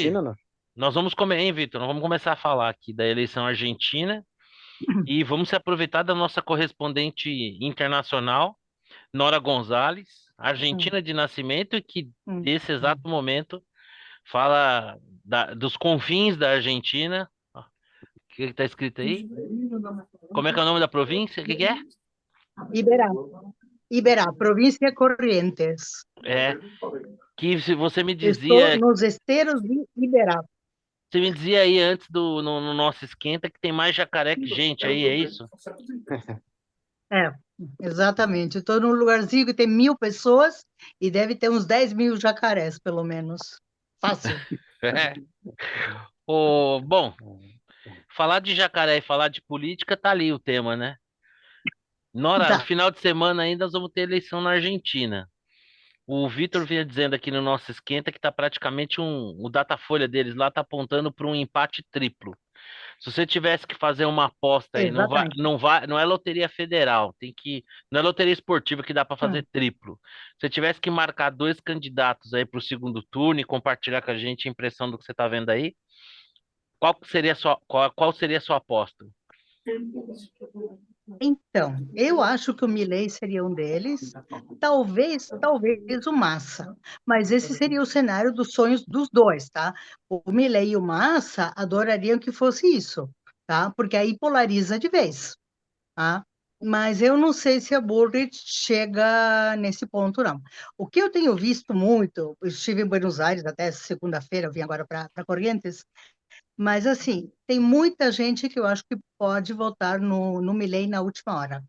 Hoje, Argentina, não? nós vamos comer, hein, Vitor? Nós vamos começar a falar aqui da eleição argentina e vamos se aproveitar da nossa correspondente internacional, Nora Gonzalez, Hum, argentina de nascimento e que, hum, nesse exato hum. momento, fala dos confins da Argentina. Ó, o que está escrito aí? Como é que é o nome da província? O que que é? Iberá, Iberá, província Corrientes. É, que se você me Estou dizia, nos esteros de Iberá. você me dizia aí antes no nosso esquenta que tem mais jacaré que gente aí, é isso? É, exatamente. Estou num lugarzinho que tem 1.000 pessoas e deve ter uns 10.000 jacarés, pelo menos. Fácil. É. Bom, falar de jacaré e falar de política tá ali o tema, né? Nora, no Tá. final de semana ainda nós vamos ter eleição na Argentina. O Vitor vinha dizendo aqui no nosso esquenta que tá praticamente o Datafolha deles lá tá apontando para um empate triplo. Se você tivesse que fazer uma aposta aí, Exatamente. não é loteria federal, não é loteria esportiva que dá para fazer Hum. triplo. Se você tivesse que marcar dois candidatos aí para o segundo turno e compartilhar com a gente a impressão do que você tá vendo aí, qual seria a sua aposta? Então, eu acho que o Milei seria um deles, talvez o Massa, mas esse seria o cenário dos sonhos dos dois, tá? O Milei e o Massa adorariam que fosse isso, tá? Porque aí polariza de vez, tá? Mas eu não sei se a Bullrich chega nesse ponto, não. O que eu tenho visto muito, eu estive em Buenos Aires até segunda-feira, eu vim agora para Corrientes, mas, assim, tem muita gente que eu acho que pode votar no Milei na última hora.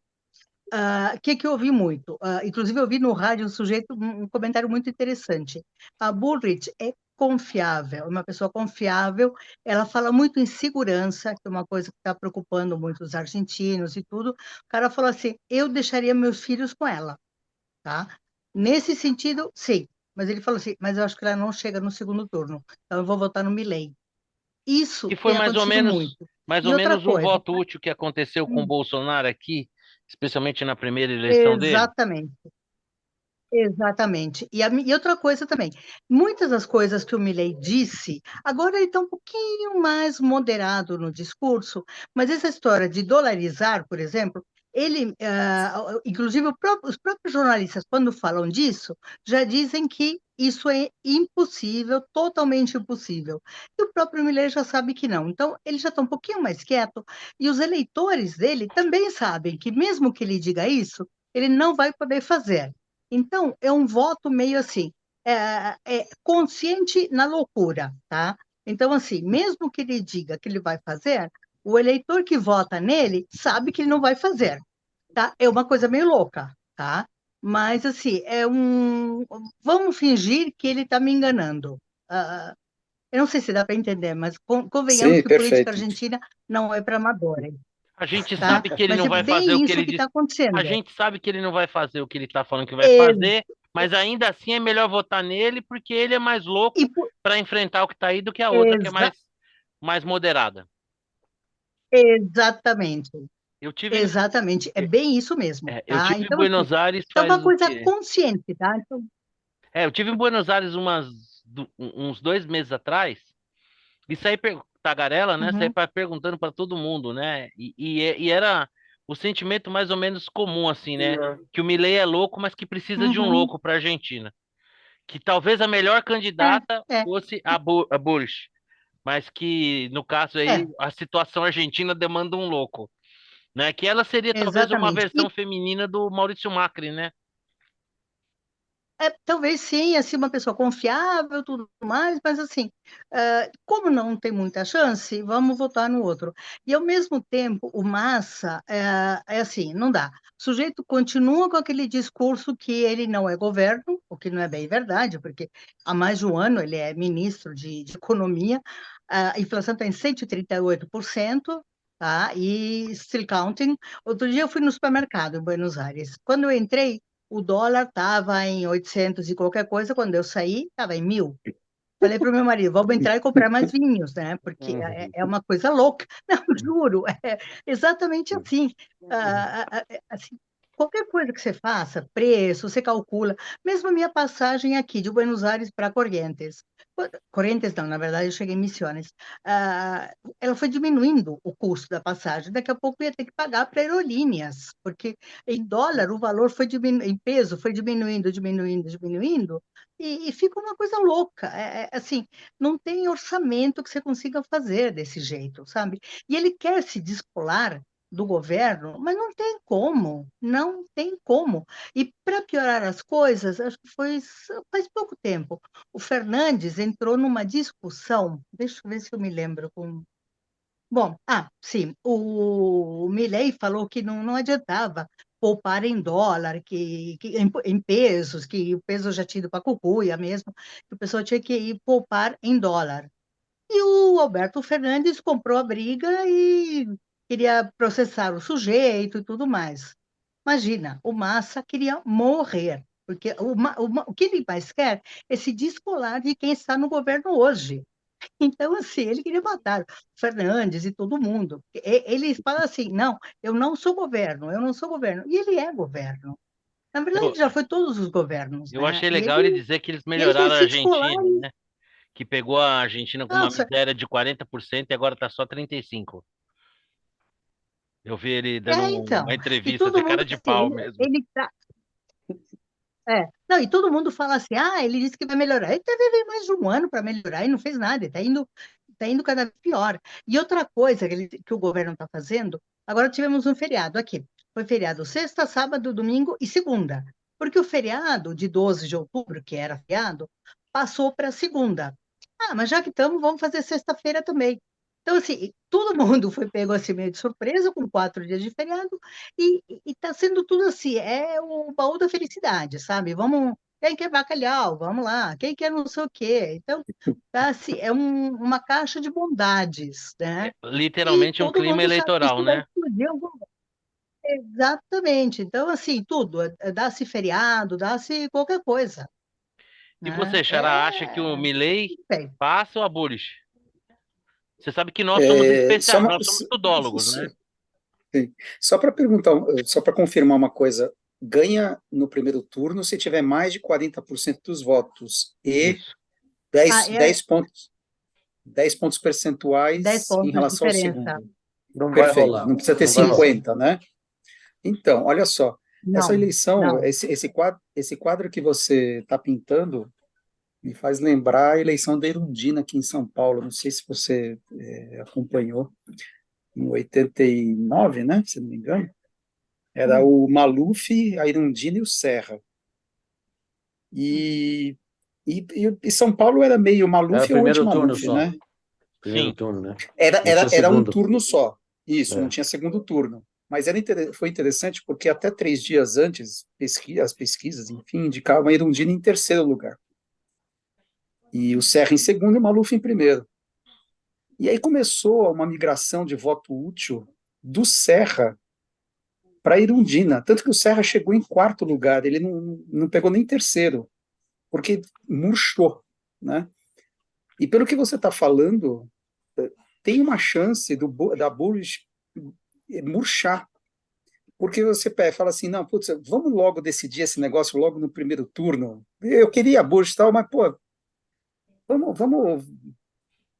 O que que eu ouvi muito? Inclusive, eu vi no rádio um comentário muito interessante. A Bullrich é confiável, é uma pessoa confiável, ela fala muito em segurança, que é uma coisa que está preocupando muito os argentinos e tudo. O cara falou assim, eu deixaria meus filhos com ela, tá? Nesse sentido, sim. Mas ele falou assim, mas eu acho que ela não chega no segundo turno, então eu vou votar no Milei. Que Isso foi tem acontecido muito. mais ou E outra menos um coisa, voto útil que aconteceu com o hum, Bolsonaro aqui, especialmente na primeira eleição dele. exatamente, exatamente. E outra coisa também, muitas das coisas que o Milei disse, agora ele está um pouquinho mais moderado no discurso, mas essa história de dolarizar, por exemplo, inclusive os próprios jornalistas, quando falam disso, já dizem que isso é impossível, totalmente impossível. E o próprio Milei já sabe que não. Então, ele já está um pouquinho mais quieto, e os eleitores dele também sabem que, mesmo que ele diga isso, ele não vai poder fazer. Então, é um voto meio assim, consciente na loucura, tá? Então, assim, mesmo que ele diga que ele vai fazer, o eleitor que vota nele sabe que ele não vai fazer, tá? É uma coisa meio louca, tá? Mas, assim, vamos fingir que ele está me enganando. Ah, eu não sei se dá para entender, mas convenhamos Sim, que política perfeito. argentina não é para amadores, A gente tá? sabe que ele Mas não é vai fazer o bem que isso ele que diz. está A acontecendo. gente sabe que ele não vai fazer o que ele está falando que vai Ex- fazer, mas ainda assim é melhor votar nele porque ele é mais e, louco po- para enfrentar o que está aí do que a outra que é exa- mais moderada. Exatamente, Eu tive, em- exatamente, é bem isso mesmo, eu tá? tive em Então, assim, Buenos Aires é faz uma o coisa quê? consciente, tá? Então, Eu tive em Buenos Aires uns 2 meses atrás. E saí tagarela, né? Saí uhum, perguntando para todo mundo, né? E era o sentimento mais ou menos comum, assim, né? Que o Milei é louco, mas que precisa de um uhum, louco para a Argentina. Que talvez a melhor é, candidata é, fosse a Bullrich, mas que no caso aí é, a situação argentina demanda um louco, né? Que ela seria talvez uma exatamente. versão feminina do Maurício Macri, né? Talvez sim, assim, uma pessoa confiável, tudo mais, mas assim, como não tem muita chance, vamos votar no outro. E ao mesmo tempo, o Massa é assim, não dá. O sujeito continua com aquele discurso que ele não é governo, o que não é bem verdade, porque há mais de um ano ele é ministro de Economia, a inflação está em 138%. Tá? E still counting. Outro dia eu fui no supermercado em Buenos Aires. Quando eu entrei, o dólar estava em 800 e qualquer coisa, quando eu saí, estava em 1.000. Falei para o meu marido, vamos entrar e comprar mais vinhos, né? Porque Uhum. é uma coisa louca. Não, juro, é exatamente assim. Assim, qualquer coisa que você faça, preço, você calcula. Mesmo a minha passagem aqui de Buenos Aires para Corrientes. Correntes não, na verdade eu cheguei em Misiones. Ela foi diminuindo o custo da passagem, daqui a pouco ia ter que pagar para aerolíneas, porque em dólar o valor foi diminuindo, em peso foi diminuindo, diminuindo, diminuindo, e fica uma coisa louca. Assim, não tem orçamento que você consiga fazer desse jeito, sabe? E ele quer se descolar do governo, mas não tem como, não tem como. E para piorar as coisas, acho que foi faz pouco tempo o Fernandes entrou numa discussão, deixa eu ver se eu me lembro com. Bom, sim, o Milei falou que não adiantava poupar em dólar, em pesos, que o peso já tinha ido para a cucuia mesmo, que o pessoal tinha que ir poupar em dólar. E o Alberto Fernandes comprou a briga e queria processar o sujeito e tudo mais. Imagina, o Massa queria morrer, porque o que ele mais quer é se descolar de quem está no governo hoje. Então, assim, ele queria matar o Fernandes e todo mundo. Ele fala assim: não, eu não sou governo, eu não sou governo. E ele é governo. Na verdade, Eu, ele já foi todos os governos, eu né? achei E legal ele, ele dizer que eles e ele quer melhoraram a se descolar. Argentina, né? Que pegou a Argentina com uma Nossa, miséria de 40% e agora tá só 35%. Eu vi ele dando uma então. E entrevista, todo assim, cara mundo, de assim, pau mesmo. ele tá. Não, e todo mundo fala assim, ele disse que vai melhorar. Ele teve mais de um ano para melhorar e não fez nada, tá indo cada vez pior. E outra coisa que o governo está fazendo, agora tivemos um feriado aqui. Foi feriado sexta, sábado, domingo e segunda. Porque o feriado de 12 de outubro, que era feriado, passou para segunda. Mas já que estamos, vamos fazer sexta-feira também. Então, assim, todo mundo foi pego assim meio de surpresa, com 4 dias de feriado, e está sendo tudo assim, é o baú da felicidade, sabe? Vamos, quem quer bacalhau, vamos lá, quem quer não sei o quê. Então, tá assim, é uma caixa de bondades, né? E Literalmente um todo clima mundo sabe que eleitoral, isso vai né? explodir algum. Exatamente. Então, assim, tudo, dá-se feriado, dá-se qualquer coisa, E né? você, Xará, acha que o Milei Bem, passa ou a Bullish? Você sabe que nós somos nós somos tudólogos, né? Sim. Só para perguntar, só para confirmar uma coisa, ganha no primeiro turno se tiver mais de 40% dos votos e Isso. 10 é 10 pontos 10 percentuais em pontos de relação ao diferença. segundo. Não vai Perfeito, rolar. não precisa ter Não vai rolar. 50, né? Então, olha só, essa Não, eleição, não. esse quadro que você está pintando me faz lembrar a eleição da Erundina aqui em São Paulo. Não sei se você acompanhou, em 89, né? Se não me engano. Era Hum, o Maluf, a Erundina e o Serra. hum. E São Paulo era meio Era Maluf ou primeiro turno anti-Maluf, só. né? Primeiro Sim. turno, né? Era, Não tinha era, era um segundo. turno só. Isso, não É. tinha segundo turno. Mas foi interessante porque até 3 dias antes, as pesquisas, enfim, indicavam a Erundina em terceiro lugar. E o Serra em segundo e o Maluf em primeiro. E aí começou uma migração de voto útil do Serra para a Erundina. Tanto que o Serra chegou em quarto lugar, ele não pegou nem terceiro, porque murchou, né? E pelo que você está falando, tem uma chance da Bullish murchar, porque você fala assim, não, putz, vamos logo decidir esse negócio logo no primeiro turno. Eu queria a Bullish e tal, mas, pô, vamos, vamos,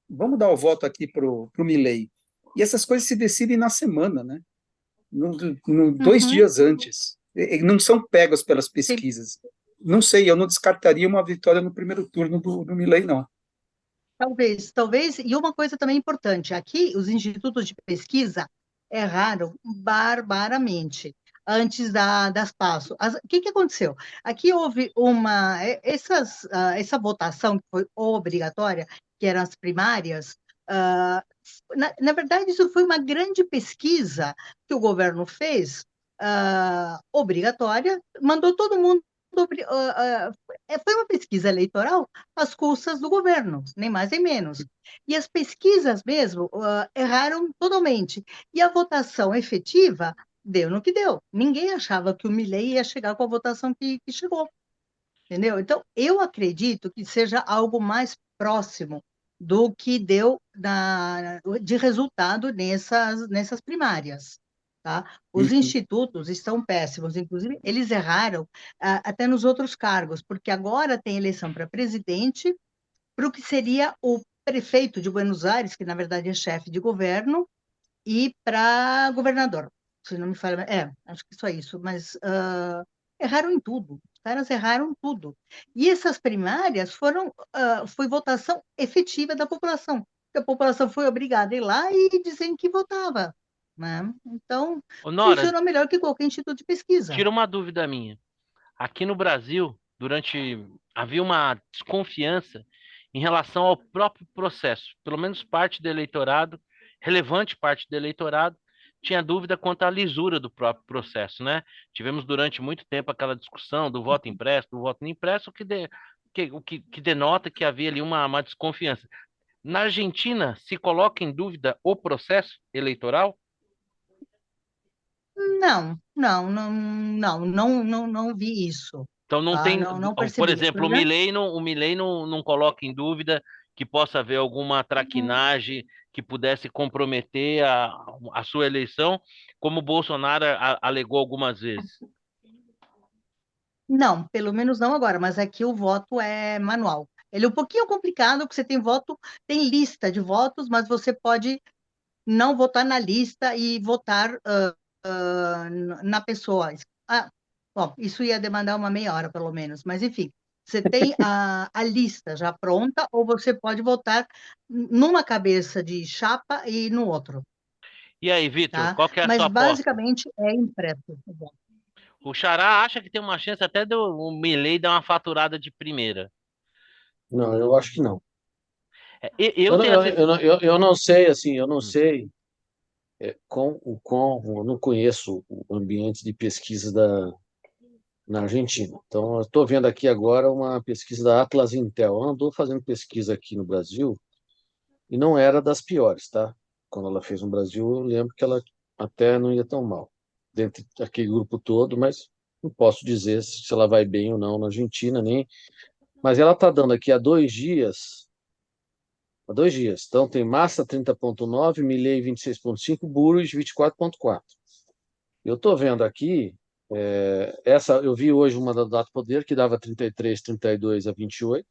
vamos dar o voto aqui pro Milei. E essas coisas se decidem na semana, né? No 2 dias antes. Não são pegos pelas Sim, pesquisas. Não sei, eu não descartaria uma vitória no primeiro turno do Milei, não. talvez, talvez. E uma coisa também importante: aqui, os institutos de pesquisa erraram barbaramente antes das PASSO. O que aconteceu? Aqui houve essa votação que foi obrigatória, que eram as primárias. ah, na verdade, isso foi uma grande pesquisa que o governo fez, obrigatória, mandou todo mundo. Foi uma pesquisa eleitoral às custas do governo, nem mais nem menos. E as pesquisas mesmo erraram totalmente. E a votação efetiva deu no que deu. Ninguém achava que o Milei ia chegar com a votação que chegou, entendeu? Então, eu acredito que seja algo mais próximo do que deu de resultado nessas primárias. Tá? Os Uhum. institutos estão péssimos, inclusive eles erraram até nos outros cargos, porque agora tem eleição para presidente para o que seria o prefeito de Buenos Aires, que na verdade é chefe de governo, e para governador. Se não me falha, acho que só isso, mas erraram em tudo. Os caras erraram tudo. E essas primárias foi votação efetiva da população. A população foi obrigada a ir lá e dizer que votava, né? Então, Ô, Nora, funcionou melhor que qualquer instituto de pesquisa. tira uma dúvida minha. Aqui no Brasil, havia uma desconfiança em relação ao próprio processo. Pelo menos parte do eleitorado, relevante parte do eleitorado, tinha dúvida quanto à lisura do próprio processo, né? Tivemos durante muito tempo aquela discussão do voto impresso, do voto não impresso, o que denota que havia ali uma desconfiança. Na Argentina, se coloca em dúvida o processo eleitoral? Não vi isso. Então não Tá? tem, Não por percebi isso, exemplo, né? O Milei não coloca em dúvida que possa haver alguma traquinagem que pudesse comprometer a sua eleição, como o Bolsonaro alegou algumas vezes. Não, pelo menos não agora, mas aqui o voto é manual. Ele é um pouquinho complicado, porque você tem voto, tem lista de votos, mas você pode não votar na lista e votar na pessoa. Bom, isso ia demandar uma meia hora, pelo menos, mas enfim, você tem a lista já pronta, ou você pode votar numa cabeça de chapa e no outro, E aí, Vitor, tá? qual que é a Mas sua aposta? basicamente é impresso. O Xará acha que tem uma chance até do o Milei dar uma faturada de primeira. Não, eu acho que não. Eu tenho essa. Eu não sei, assim, eu não sei eu não conheço o ambiente de pesquisa na Argentina. Então, eu estou vendo aqui agora uma pesquisa da Atlas Intel. Ela andou fazendo pesquisa aqui no Brasil e não era das piores, tá? Quando ela fez no Brasil, eu lembro que ela até não ia tão mal, dentro daquele grupo todo, mas não posso dizer se ela vai bem ou não na Argentina, nem. Mas ela está dando aqui há 2 dias. Há 2 dias. Então tem Massa 30,9, Milei 26,5, Burris 24,4. Eu estou vendo aqui, essa eu vi hoje uma da Data Poder que dava 33, 32 a 28.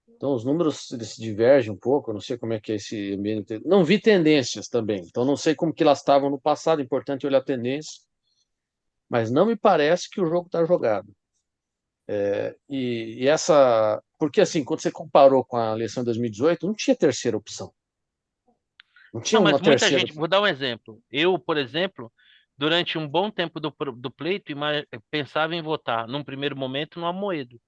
Então os números eles se divergem um pouco, eu não sei como é que é esse ambiente. Não vi tendências também, então não sei como que elas estavam no passado, é importante olhar a tendência, mas não me parece que o jogo está jogado. E essa. Porque assim, quando você comparou com a eleição de 2018, não tinha terceira opção. Não Não, tinha mas uma muita terceira. gente. Vou dar um exemplo. Eu, por exemplo, durante um bom tempo do pleito, pensava em votar, num primeiro momento, no Amoedo.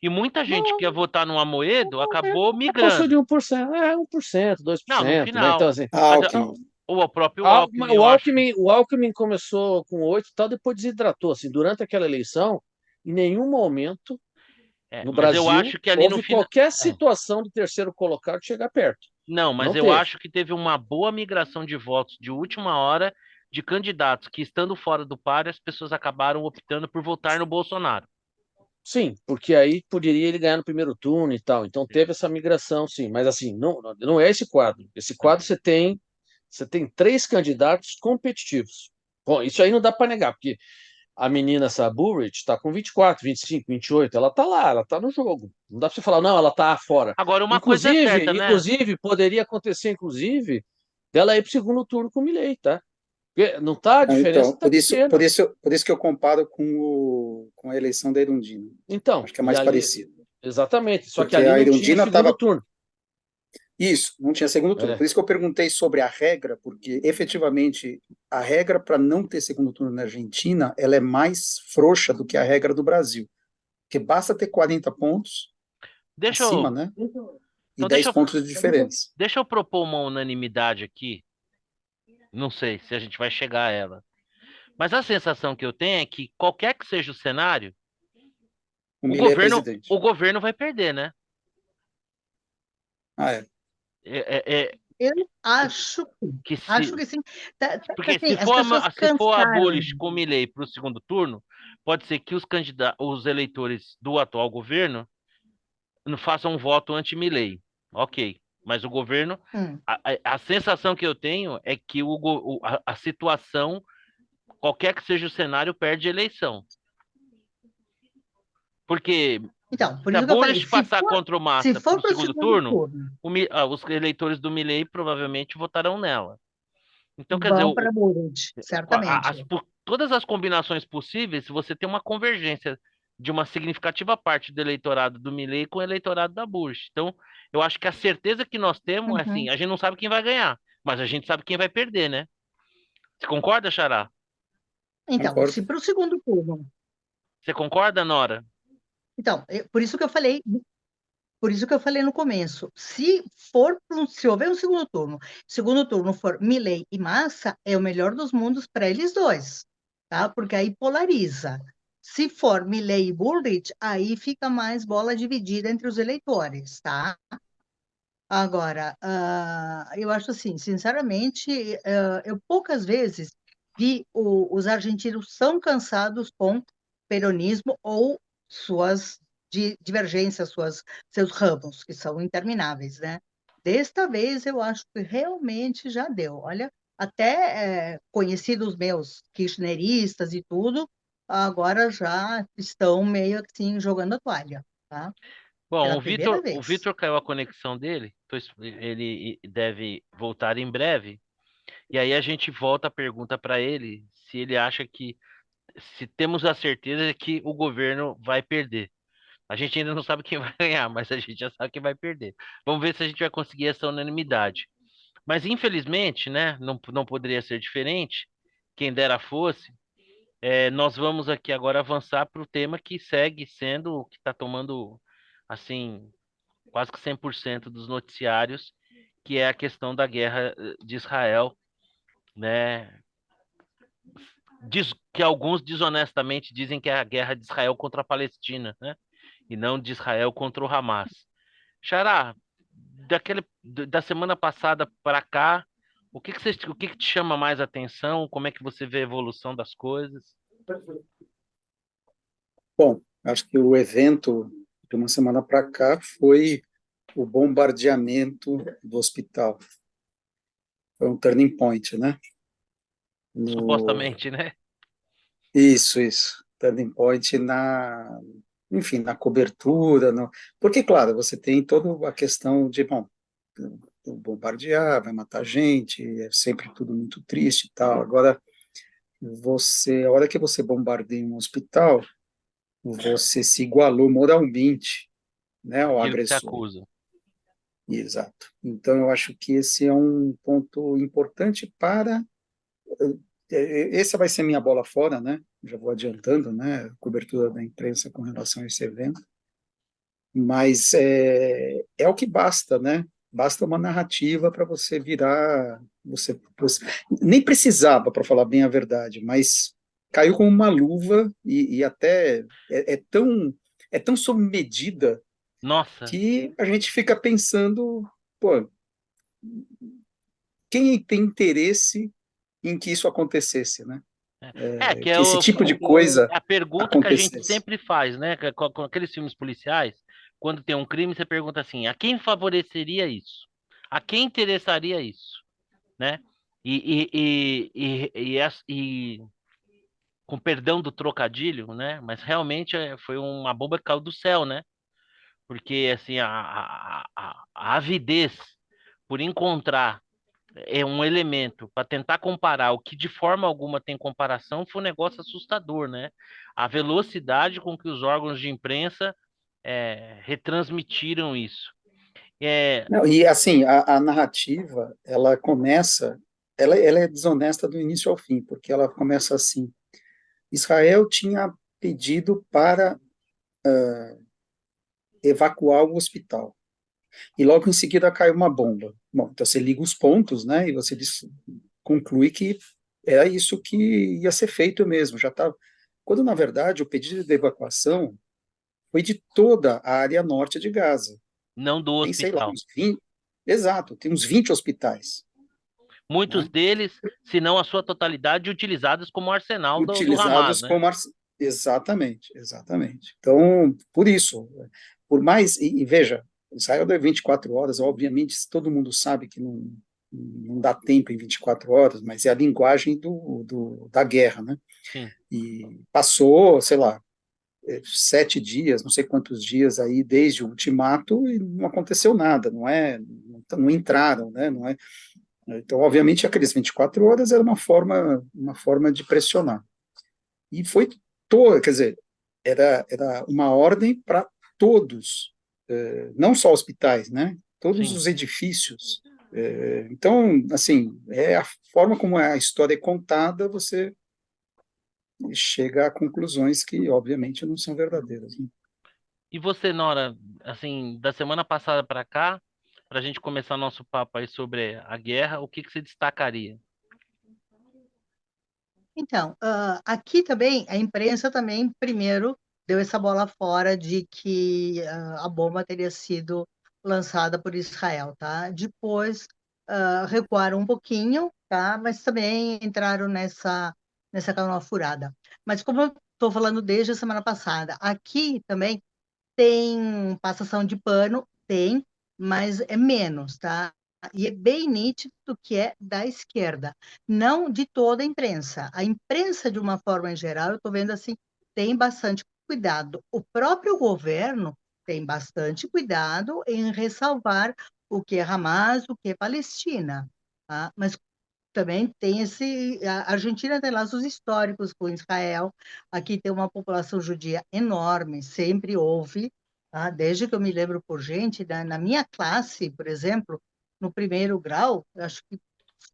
E muita gente que ia Não, votar no Amoedo acabou passou de migrando. 1%, 1%, Não, no 2%, né? Então, final. assim, Mas Alckmin. ou o próprio Alckmin, eu o acho. Alckmin começou com 8 e tal, depois desidratou. Assim, durante aquela eleição, em nenhum momento no Mas eu Brasil acho que ali no houve final. qualquer situação de terceiro colocado chegar perto. Não, mas Não eu teve. acho que teve uma boa migração de votos de última hora de candidatos que, estando fora do páreo, as pessoas acabaram optando por votar no Bolsonaro. Sim, porque aí poderia ele ganhar no primeiro turno e tal. Então teve essa migração, sim. Mas assim, não é esse quadro. Esse quadro você tem 3 candidatos competitivos. Bom, isso aí não dá para negar, porque a menina, essa Burrich, está com 24, 25, 28. Ela está lá, ela está no jogo. Não dá para você falar, não, ela está fora. Agora, uma coisa é certa, Inclusive, né? inclusive, poderia acontecer, inclusive, dela ir para o segundo turno com o Milei, tá? Porque não tá, a diferença Então, está pequena. por isso que eu comparo com a eleição da Erundina. Então, Acho que é e mais ali, parecido. exatamente. Só que Porque ali a não tinha Erundina segundo estava. turno. Isso, não tinha segundo turno. É. Por isso que eu perguntei sobre a regra, porque efetivamente a regra para não ter segundo turno na Argentina, ela é mais frouxa do que a regra do Brasil. Porque basta ter 40 pontos Deixa acima, eu, né? E então 10 pontos de diferença. deixa eu propor uma unanimidade aqui. Não sei se a gente vai chegar a ela. Mas a sensação que eu tenho é que qualquer que seja o cenário, O Milei é presidente. o governo vai perder, né? Ah, é. Eu acho, Que acho se, que sim. porque Assim, as pessoas se for a cansaram. Bullish com o Milei para o segundo turno, pode ser que os eleitores do atual governo não façam um voto anti-Milei. Ok. Mas o governo, Hum. a sensação que eu tenho é que a situação, qualquer que seja o cenário, perde a eleição. Porque Então, por Se a isso que eu falei, Bullrich passar contra o se Massa para for o para o segundo segundo turno, turno, os eleitores do Milley provavelmente votarão nela. Então, quer dizer, vão para Buried, certamente. todas as combinações possíveis, você tem uma convergência de uma significativa parte do eleitorado do Milley com o eleitorado da Bush. Então, eu acho que a certeza que nós temos é assim, Uhum. a gente não sabe quem vai ganhar, mas a gente sabe quem vai perder, né? Você concorda, Xará? Então, Concordo. se para o segundo turno. Você concorda, Nora? Então, por isso que eu falei no começo, se houver um segundo turno for Milley e Massa, é o melhor dos mundos para eles dois, tá? Porque aí polariza. Se for Milley e Bullrich, aí fica mais bola dividida entre os eleitores, tá? Agora, eu acho assim, sinceramente, eu poucas vezes vi os argentinos tão cansados com peronismo ou suas divergências, seus ramos, que são intermináveis, né? Desta vez, eu acho que realmente já deu. Olha, até conhecidos meus, kirchneristas e tudo, agora já estão meio assim jogando a toalha, tá? Bom, Pela o primeira Vitor, o vez. Vitor caiu a conexão dele, ele deve voltar em breve. E aí a gente volta a pergunta para ele se ele acha que se temos a certeza de que o governo vai perder. A gente ainda não sabe quem vai ganhar, mas a gente já sabe quem vai perder. Vamos ver se a gente vai conseguir essa unanimidade. Mas infelizmente, né, não poderia ser diferente. Quem dera fosse. Nós vamos aqui agora avançar para o tema que segue sendo o que está tomando assim quase que 100% dos noticiários, que é a questão da guerra de Israel, né? Que alguns desonestamente dizem que é a guerra de Israel contra a Palestina, né? E não de Israel contra o Hamas. Xará, da semana passada para cá, o que te chama mais atenção? Como é que você vê a evolução das coisas? Bom, acho que o evento de uma semana para cá foi o bombardeamento do hospital. Foi um turning point, né? No... Supostamente, né? Isso. Turning point enfim, na cobertura, porque, claro, você tem toda a questão de, bom, bombardear, vai matar gente, é sempre tudo muito triste e tal. Agora, a hora que você bombardeia um hospital, você se igualou moralmente, né, ao Aquilo que se agressor. acusa. Exato. Então, eu acho que esse é um ponto importante essa vai ser minha bola fora, né? Já vou adiantando, né? Cobertura da imprensa com relação a esse evento. Mas é o que basta, né? Basta uma narrativa para você virar. Nem precisava, para falar bem a verdade, mas caiu como uma luva e até é tão sob medida Nossa. que a gente fica pensando, pô, quem tem interesse em que isso acontecesse, né? Que é Que esse tipo de coisa a pergunta que a gente acontecesse. sempre faz, né? Com aqueles filmes policiais, quando tem um crime, você pergunta assim: a quem favoreceria isso? A quem interessaria isso, né? E com perdão do trocadilho, né? Mas realmente foi uma bomba que caiu do céu, né? Porque assim a avidez por encontrar um elemento para tentar comparar o que de forma alguma tem comparação foi um negócio assustador, né? A velocidade com que os órgãos de imprensa retransmitiram isso. É, Não, e assim, a narrativa, ela é desonesta do início ao fim, porque ela começa assim: Israel tinha pedido para evacuar o hospital, e logo em seguida caiu uma bomba. Bom, então você liga os pontos, né, e você conclui que era isso que ia ser feito mesmo, já estava. Quando, na verdade, o pedido de evacuação foi de toda a área norte de Gaza. não do Tem, sei lá, hospital. uns 20, exato, tem uns 20 hospitais, Muitos né? deles, se não a sua totalidade, utilizados como arsenal do Hamas, Utilizados né? como exatamente. Então, por isso, por mais e veja, Israel deu 24 horas, obviamente todo mundo sabe que não dá tempo em 24 horas, mas é a linguagem da guerra, né? Sim. E passou, sei lá, 7 dias, não sei quantos dias aí desde o ultimato e não aconteceu nada, não entraram, né? Não é, então, obviamente, aqueles 24 horas era uma forma de pressionar. E foi toda, quer dizer, era uma ordem para todos, não só hospitais, né? Todos Sim. os edifícios. Então, assim, é a forma como a história é contada, você chega a conclusões que, obviamente, não são verdadeiras, né? E você, Nora, assim, da semana passada para cá, para a gente começar nosso papo aí sobre a guerra, o que que você destacaria? Então, aqui também, a imprensa também, primeiro, deu essa bola fora de que a bomba teria sido lançada por Israel, tá? Depois, recuaram um pouquinho, tá? Mas também entraram nessa canoa furada. Mas como eu estou falando desde a semana passada, aqui também tem passação de pano, tem, mas é menos, tá? E é bem nítido que é da esquerda, não de toda a imprensa. A imprensa, de uma forma em geral, eu estou vendo assim, tem bastante cuidado. O próprio governo tem bastante cuidado em ressalvar o que é Hamas, o que é Palestina, tá? Mas também tem a Argentina tem laços históricos com Israel, aqui tem uma população judia enorme, sempre houve, tá? Desde que eu me lembro por gente, na minha classe, por exemplo, no primeiro grau, eu acho que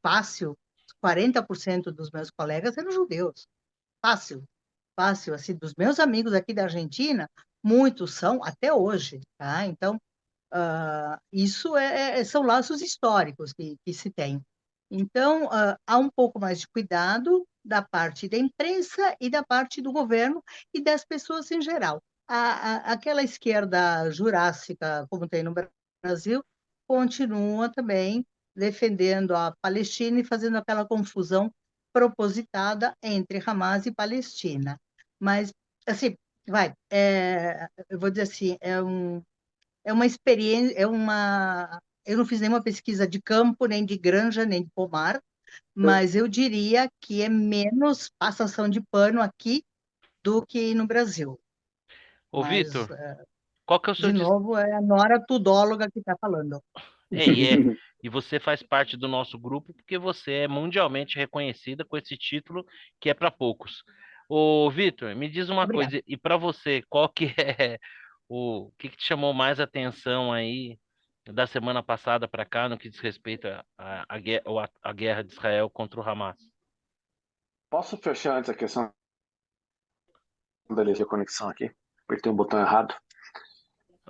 fácil, 40% dos meus colegas eram judeus, fácil, fácil, assim, dos meus amigos aqui da Argentina, muitos são até hoje, tá? Então, isso são laços históricos que se tem. Então, há um pouco mais de cuidado da parte da imprensa e da parte do governo e das pessoas em geral. Aquela esquerda jurássica, como tem no Brasil, continua também defendendo a Palestina e fazendo aquela confusão propositada entre Hamas e Palestina. Mas, assim, eu vou dizer assim, é uma experiência, eu não fiz nenhuma pesquisa de campo, nem de granja, nem de pomar, mas eu diria que é menos passação de pano aqui do que no Brasil. Ô, Mas, Vitor, qual que é o seu de novo, é a Nora tudóloga que está falando. e você faz parte do nosso grupo porque você é mundialmente reconhecida com esse título que é para poucos. Ô, Vitor, me diz uma Obrigada. coisa, e para você, qual que é o que te chamou mais atenção aí da semana passada para cá no que diz respeito à guerra de Israel contra o Hamas? Posso fechar antes a questão da conexão aqui? Apertei um botão errado.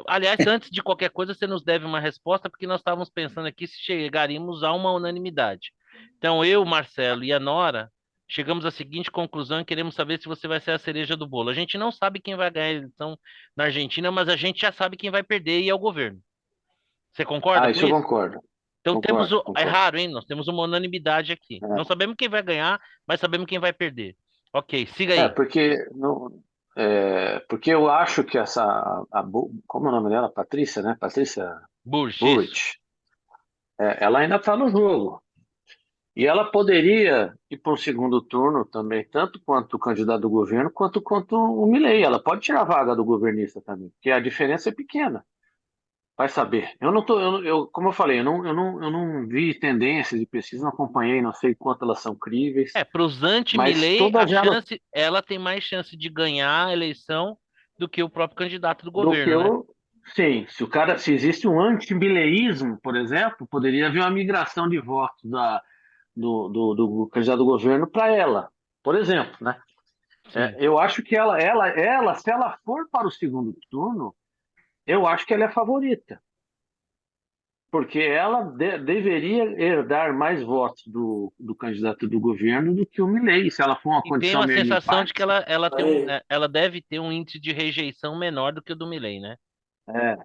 Aliás, antes de qualquer coisa, você nos deve uma resposta, porque nós estávamos pensando aqui se chegaríamos a uma unanimidade. Então, eu, Marcelo e a Nora chegamos à seguinte conclusão e queremos saber se você vai ser a cereja do bolo. A gente não sabe quem vai ganhar a eleição na Argentina, mas a gente já sabe quem vai perder e é o governo. Você concorda Ah, com isso eu isso? concordo. Então temos Concordo, é concordo. raro, hein? Nós temos uma unanimidade aqui. Não sabemos quem vai ganhar, mas sabemos quem vai perder. Ok, siga É, aí. porque, não, porque eu acho que como é o nome dela? Patrícia, né? Patrícia Burch, isso. Burrich, ela ainda está no jogo. E ela poderia ir para um segundo turno também, tanto quanto o candidato do governo, quanto o Milei. Ela pode tirar a vaga do governista também, porque a diferença é pequena. Vai saber. Eu não tô, como eu falei, eu não vi tendências de pesquisa, não acompanhei, não sei quanto elas são críveis, Para os mas anti-Milley, a todas elas chance, ela tem mais chance de ganhar a eleição do que o próprio candidato do do que governo, né? eu. Sim, se existe um anti-mileísmo, por exemplo, poderia haver uma migração de votos do candidato do governo para ela, por exemplo, né? Sim. Eu acho que se ela for para o segundo turno, eu acho que ela é favorita, porque ela deveria herdar mais votos do candidato do governo do que o Milei, se ela for uma E tenho condição a meio de sensação de que empate. ela deve ter um índice de rejeição menor do que o do Milley, né? É,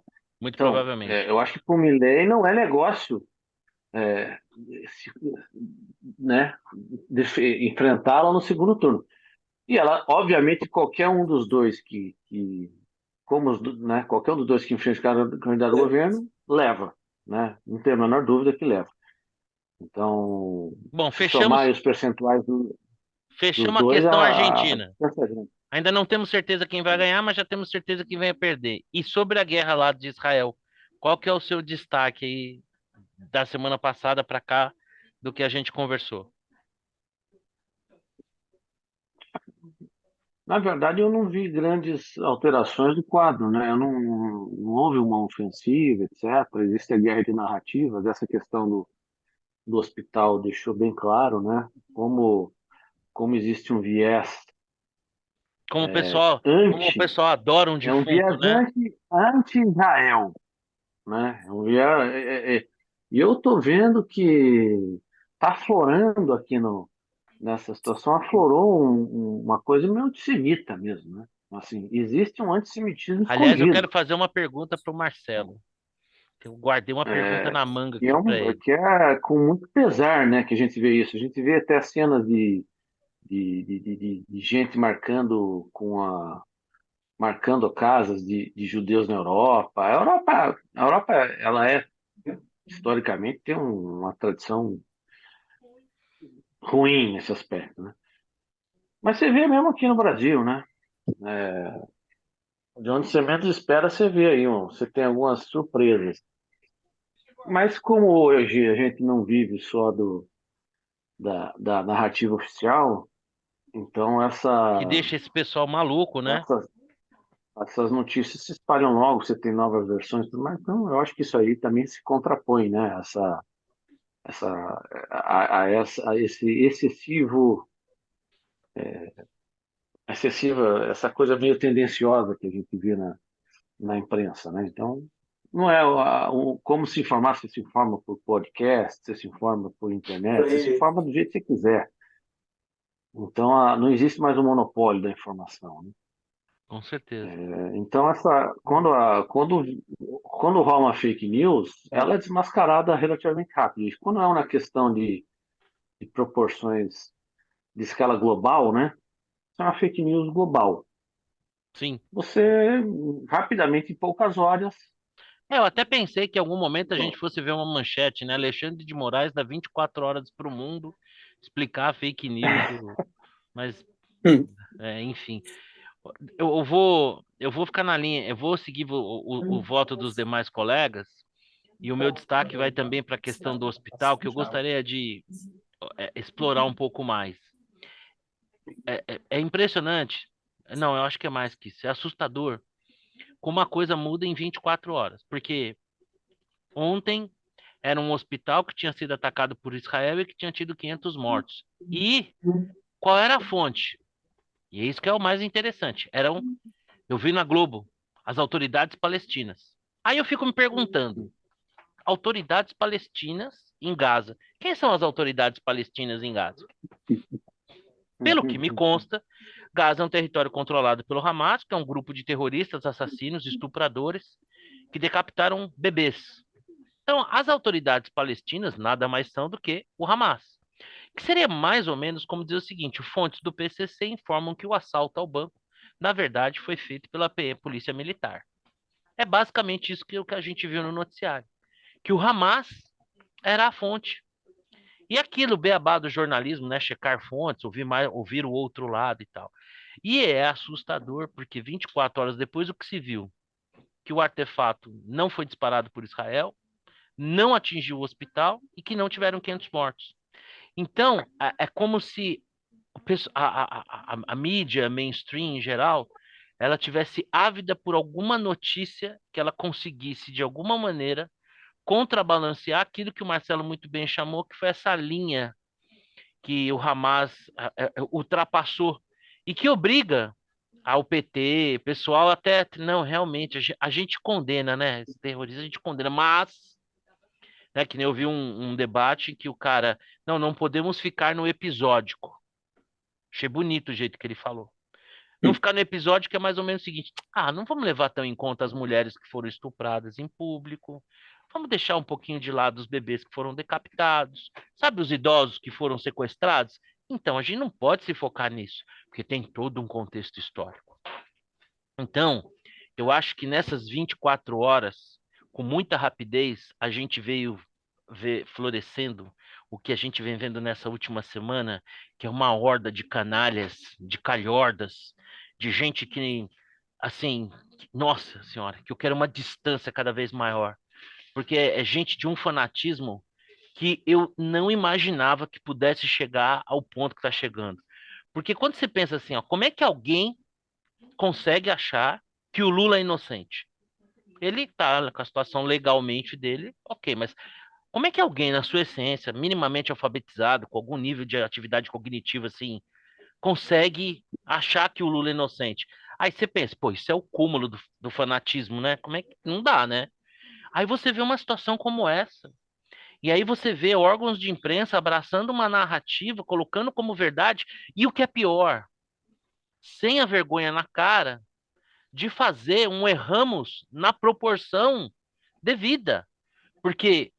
Muito então, provavelmente. eu acho que para o Milei não é negócio, é, se- né, enfrentá-la no segundo turno. E ela, obviamente, qualquer um dos dois né, qualquer um dos dois que enfrenta o candidato do governo, leva, né? Não tem a menor dúvida que leva. Então, Bom, se somar fechamos, aí os percentuais dos fechamos a dois, questão a Argentina. distância é grande. Ainda não temos certeza quem vai ganhar, mas já temos certeza quem vai perder. E sobre a guerra lá de Israel, qual que é o seu destaque aí da semana passada para cá do que a gente conversou? Na verdade, eu não vi grandes alterações do quadro, né? Eu não houve uma ofensiva, etc. Existe a guerra de narrativas, essa questão do hospital deixou bem claro, né? Como existe um viés Como o anti, pessoal adora um é um defunto, viés né? anti-Israel, né? É um viés, e eu estou vendo que está aflorando aqui no, nessa situação, aflorou uma coisa meio antissemita mesmo, né? Assim, existe um antissemitismo Aliás, eu quero escondido. fazer uma pergunta para o Marcelo. Eu guardei uma pergunta na manga E é, aqui para ele. que é com muito pesar, né, que a gente vê isso. A gente vê até cenas de gente marcando casas de judeus na Europa. A Europa, ela historicamente, tem uma tradição ruim nesse aspecto, né? Mas você vê mesmo aqui no Brasil, né? De onde você menos espera, você vê aí, você tem algumas surpresas. Mas como hoje a gente não vive só da narrativa oficial, então Que deixa esse pessoal maluco, né? essas, essas notícias se espalham logo, você tem novas versões, e tudo mais. Então, eu acho que isso aí também se contrapõe, né? Essa, a esse excessiva, essa coisa meio tendenciosa que a gente vê na imprensa, né? Então, não é como se informar, você se informa por podcast, você se informa por internet, você se informa do jeito que você quiser. Então, não existe mais o monopólio da informação, né? Com certeza. Então, quando rola uma fake news, ela é desmascarada relativamente rápido. E quando é uma questão de proporções de escala global, né? Isso é uma fake news global. Sim. Você, rapidamente, em poucas horas, Eu até pensei que em algum momento a gente fosse ver uma manchete, né? Alexandre de Moraes dá 24 horas para o mundo explicar a fake news Mas, Hum. enfim. Eu vou ficar na linha, eu vou seguir o voto dos demais colegas, e o meu destaque vai também para a questão do hospital, que eu gostaria de explorar um pouco mais. É impressionante. Não, eu acho que é mais que isso. É assustador como a coisa muda em 24 horas. Porque ontem era um hospital que tinha sido atacado por Israel e que tinha tido 500 mortos. E qual era a fonte? E é isso que é o mais interessante. Eu vi na Globo as autoridades palestinas. Aí eu fico me perguntando, autoridades palestinas em Gaza. Quem são as autoridades palestinas em Gaza? Pelo que me consta, Gaza é um território controlado pelo Hamas, que é um grupo de terroristas, assassinos, estupradores, que decapitaram bebês. Então, as autoridades palestinas nada mais são do que o Hamas, que seria mais ou menos como dizer o seguinte: fontes do PCC informam que o assalto ao banco, na verdade, foi feito pela Polícia Militar. É basicamente isso que a gente viu no noticiário, que o Hamas era a fonte. E aquilo, beabá do jornalismo, né? Checar fontes, ouvir o outro lado e tal. E é assustador, porque 24 horas depois o que se viu? Que o artefato não foi disparado por Israel, não atingiu o hospital e que não tiveram 500 mortos. Então, é como se a mídia mainstream em geral, ela tivesse ávida por alguma notícia que ela conseguisse, de alguma maneira, contrabalancear aquilo que o Marcelo muito bem chamou, que foi essa linha que o Hamas ultrapassou e que obriga ao PT, pessoal, até, não, realmente, a gente condena, né, esse terrorismo, a gente condena, mas, né, que nem eu vi um debate em que o cara, não podemos ficar no episódico. Achei bonito o jeito que ele falou. Não ficar no episódio que é mais ou menos o seguinte: não vamos levar tão em conta as mulheres que foram estupradas em público, vamos deixar um pouquinho de lado os bebês que foram decapitados, sabe, os idosos que foram sequestrados? Então, a gente não pode se focar nisso, porque tem todo um contexto histórico. Então, eu acho que nessas 24 horas, com muita rapidez, a gente veio ver florescendo o que a gente vem vendo nessa última semana, que é uma horda de canalhas, de calhordas, de gente que, assim, nossa senhora, que eu quero uma distância cada vez maior, porque é gente de um fanatismo que eu não imaginava que pudesse chegar ao ponto que está chegando. Porque quando você pensa assim, ó, como é que alguém consegue achar que o Lula é inocente? Ele está com a situação legalmente dele, ok, mas como é que alguém, na sua essência, minimamente alfabetizado, com algum nível de atividade cognitiva, assim, consegue achar que o Lula é inocente? Aí você pensa, pô, isso é o cúmulo do fanatismo, né? Como é que não dá, né? Aí você vê uma situação como essa. E aí você vê órgãos de imprensa abraçando uma narrativa, colocando como verdade, e o que é pior, sem a vergonha na cara de fazer um erramos na proporção devida. Porque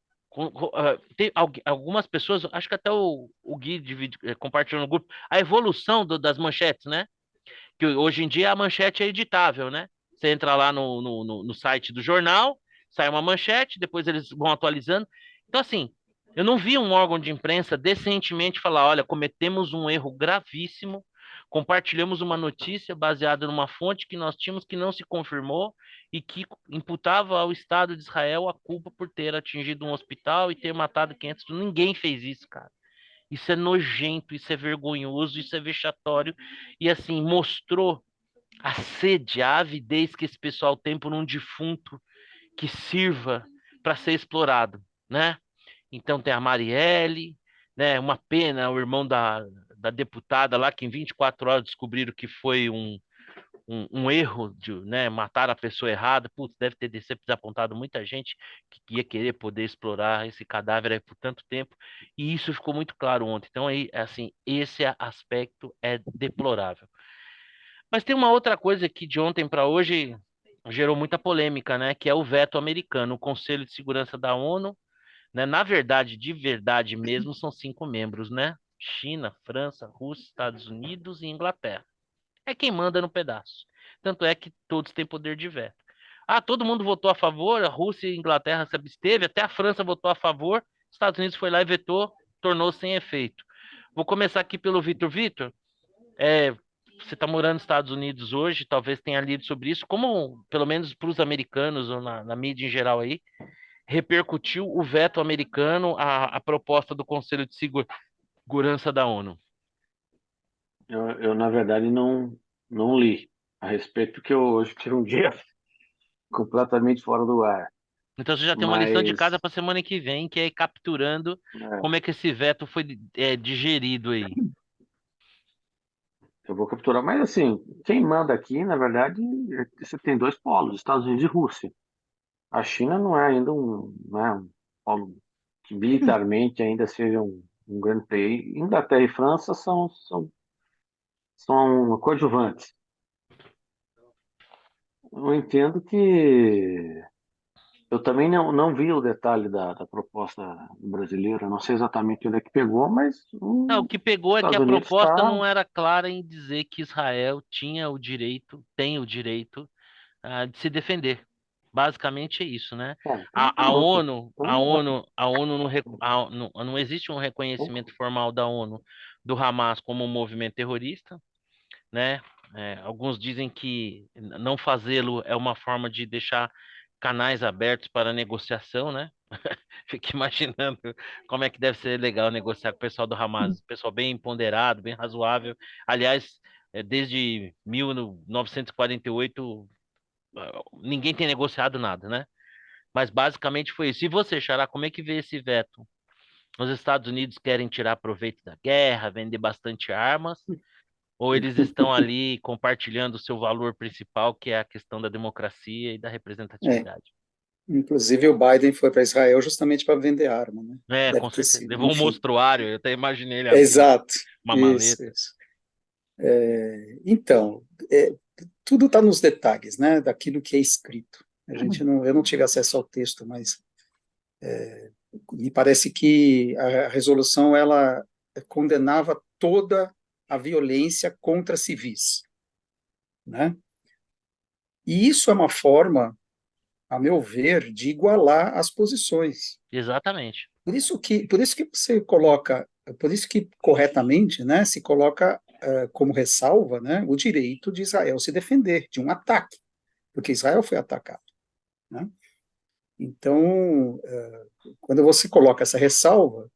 tem algumas pessoas, acho que até o Gui compartilhou no grupo, a evolução das manchetes, né? Que hoje em dia a manchete é editável, né? Você entra lá no site do jornal, sai uma manchete, depois eles vão atualizando. Então, assim, eu não vi um órgão de imprensa decentemente falar: olha, cometemos um erro gravíssimo, compartilhamos uma notícia baseada numa fonte que nós tínhamos que não se confirmou e que imputava ao Estado de Israel a culpa por ter atingido um hospital e ter matado 500. Ninguém fez isso, cara. Isso é nojento, isso é vergonhoso, isso é vexatório. E assim, mostrou a sede, a avidez que esse pessoal tem por um defunto que sirva para ser explorado, né? Então tem a Marielle, né? Uma pena, o irmão da deputada lá, que em 24 horas descobriram que foi um erro de, né, matar a pessoa errada. Putz, deve ter desapontado muita gente que ia querer poder explorar esse cadáver aí por tanto tempo. E isso ficou muito claro ontem. Então, aí, assim, esse aspecto é deplorável. Mas tem uma outra coisa que de ontem para hoje gerou muita polêmica, né? Que é o veto americano. O Conselho de Segurança da ONU, né? Na verdade, de verdade mesmo, são 5 membros, né? China, França, Rússia, Estados Unidos e Inglaterra. É quem manda no pedaço. Tanto é que todos têm poder de veto. Ah, todo mundo votou a favor, a Rússia e a Inglaterra se absteve, até a França votou a favor, Estados Unidos foi lá e vetou, tornou sem efeito. Vou começar aqui pelo Vitor. Vitor, você está morando nos Estados Unidos hoje, talvez tenha lido sobre isso, como, pelo menos para os americanos ou na mídia em geral aí, repercutiu o veto americano à proposta do Conselho de Segurança da ONU? Na verdade, não li a respeito, porque eu hoje tive um dia completamente fora do ar. Então você já tem uma lição de casa Mas para semana que vem, que é ir capturando é, como é que esse veto foi digerido aí. eu vou capturar. Mas assim, quem manda aqui, na verdade, você tem dois polos, Estados Unidos e Rússia. A China não é ainda não é um polo que militarmente ainda seja um grande país. Inglaterra e França são coadjuvantes. Eu entendo que eu também não vi o detalhe da proposta brasileira, não sei exatamente onde é que pegou, mas Não, o os que pegou é que Estados a Unidos proposta está. não era clara em dizer que Israel tinha o direito, tem o direito, de se defender. Basicamente é isso, né? Então A pronto. ONU, a Então, ONU, a ONU não, não existe um reconhecimento formal da ONU do Hamas como um movimento terrorista, né? Alguns dizem que não fazê-lo é uma forma de deixar canais abertos para negociação, né? Fico imaginando como é que deve ser legal negociar com o pessoal do Hamas, pessoal bem ponderado, bem razoável. Aliás, desde 1948, ninguém tem negociado nada, né? Mas basicamente foi isso. E você, Xará, como é que vê esse veto? Os Estados Unidos querem tirar proveito da guerra, vender bastante armas, ou eles estão ali compartilhando o seu valor principal, que é a questão da democracia e da É, representatividade? inclusive o Biden foi para Israel justamente para vender arma, né? Com Deve ter certeza. sido, Levou um enfim. mostruário, eu até imaginei ele abrindo Exato. uma Isso, maleta. isso. Então, tudo está nos detalhes, né? Daquilo que é escrito. Eu não tive acesso ao texto, mas me parece que a resolução ela condenava toda a violência contra civis, né? E isso é uma forma, a meu ver, de igualar as posições. Exatamente. Por isso que você coloca, por isso que corretamente, né, se coloca como ressalva, né, o direito de Israel se defender de um ataque, porque Israel foi atacado, né? Então, quando você coloca essa ressalva,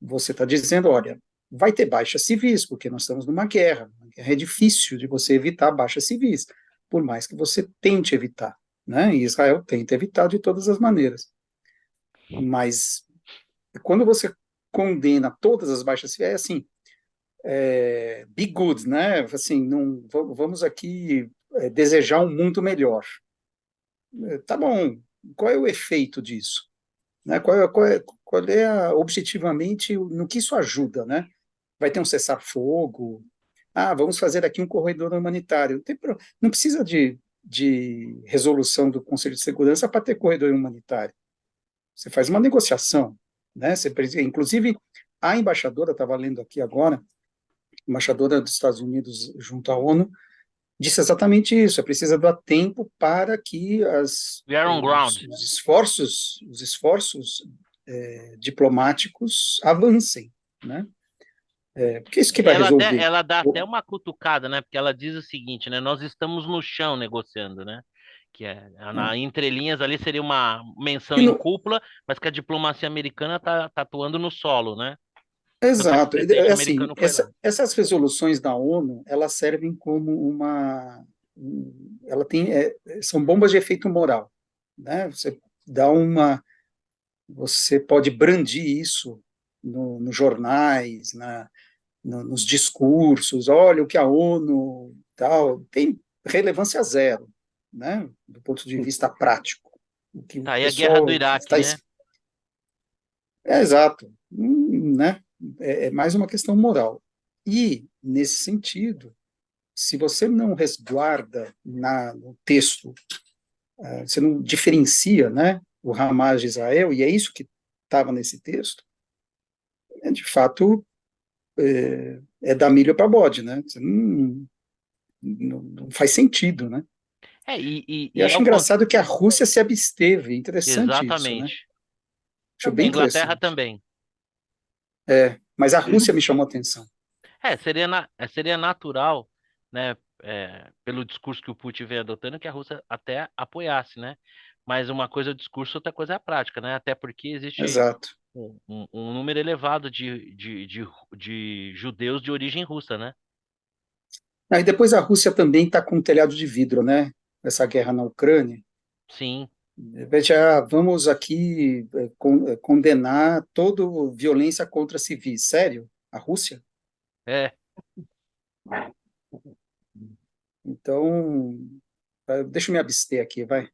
você está dizendo, olha, vai ter baixas civis, porque nós estamos numa guerra. Uma guerra é difícil de você evitar baixas civis, por mais que você tente evitar, né? E Israel tenta evitar de todas as maneiras. Mas quando você condena todas as baixas civis, é assim, be good, né? Assim, não, vamos aqui desejar um mundo melhor. Tá bom, qual é o efeito disso? Né? Objetivamente, no que isso ajuda, né? Vai ter um cessar-fogo? Ah, vamos fazer aqui um corredor humanitário. Não precisa de resolução do Conselho de Segurança para ter corredor humanitário. Você faz uma negociação, né? Inclusive, a embaixadora, estava lendo aqui agora, embaixadora dos Estados Unidos junto à ONU, disse exatamente isso, é preciso dar tempo para que We are on ground. os esforços diplomáticos avancem, né? Porque isso que vai resolver. Ela dá até uma cutucada, né? Porque ela diz o seguinte, né? Nós estamos no chão negociando, né? Que na entrelinhas ali seria uma menção em cúpula, mas que a diplomacia americana está atuando no solo, né? Exato. O presidente Assim, americano foi lá. essas resoluções da ONU, elas servem como ela tem, são bombas de efeito moral, né? Você pode brandir isso nos jornais, nos discursos. Olha o que a ONU tal tem relevância zero, né? Do ponto de vista prático. O que o Tá aí a guerra do pessoal Iraque, está né? exato, né? É mais uma questão moral. E, nesse sentido, se você não resguarda no texto, você não diferencia, né, o Hamas de Israel, e é isso que estava nesse texto, de fato, dar milho para bode, né? Você não faz sentido, né? E E acho engraçado que a Rússia se absteve, interessante isso, né? exatamente. Acho A bem Inglaterra interessante. também. Mas a Rússia me chamou a atenção. Seria natural, né, pelo discurso que o Putin vem adotando, que a Rússia até apoiasse, né? Mas uma coisa é o discurso, outra coisa é a prática, né? Até porque existe Exato. um número elevado de judeus de origem russa, né? Aí depois a Rússia também está com um telhado de vidro, né? Essa guerra na Ucrânia. Sim. Veja, vamos aqui condenar toda violência contra civis. Sério? A Rússia? É. Então, deixa eu me abster aqui, vai.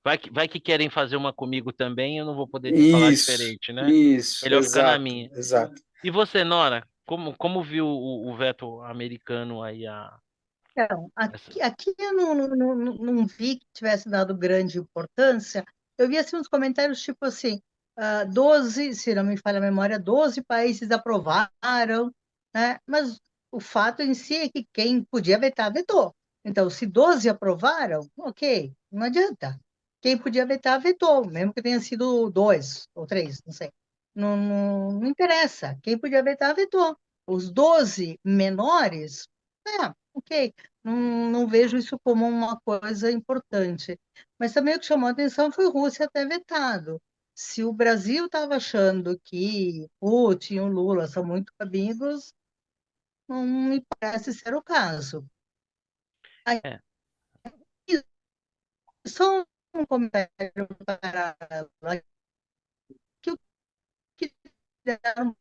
Vai que querem fazer uma comigo também, eu não vou poder te falar diferente, né? Isso, Melhor ficar na exato, minha. exato. E você, Nora, como viu o veto americano aí Então, essa... aqui eu não vi que tivesse dado grande importância. Eu vi assim, uns comentários tipo assim, 12, se não me falha a memória, 12 países aprovaram, né? Mas o fato em si é que quem podia vetar, vetou. Então, se 12 aprovaram, ok, não adianta. Quem podia vetar, vetou, mesmo que tenha sido dois ou três, não sei. Não interessa. Quem podia vetar, vetou. Os 12 menores, ok, não vejo isso como uma coisa importante. Mas também o que chamou a atenção foi Rússia ter vetado. Se o Brasil estava achando que Putin e o Lula são muito amigos, não me parece ser o caso. Aí, É, só um comentário para que o que deram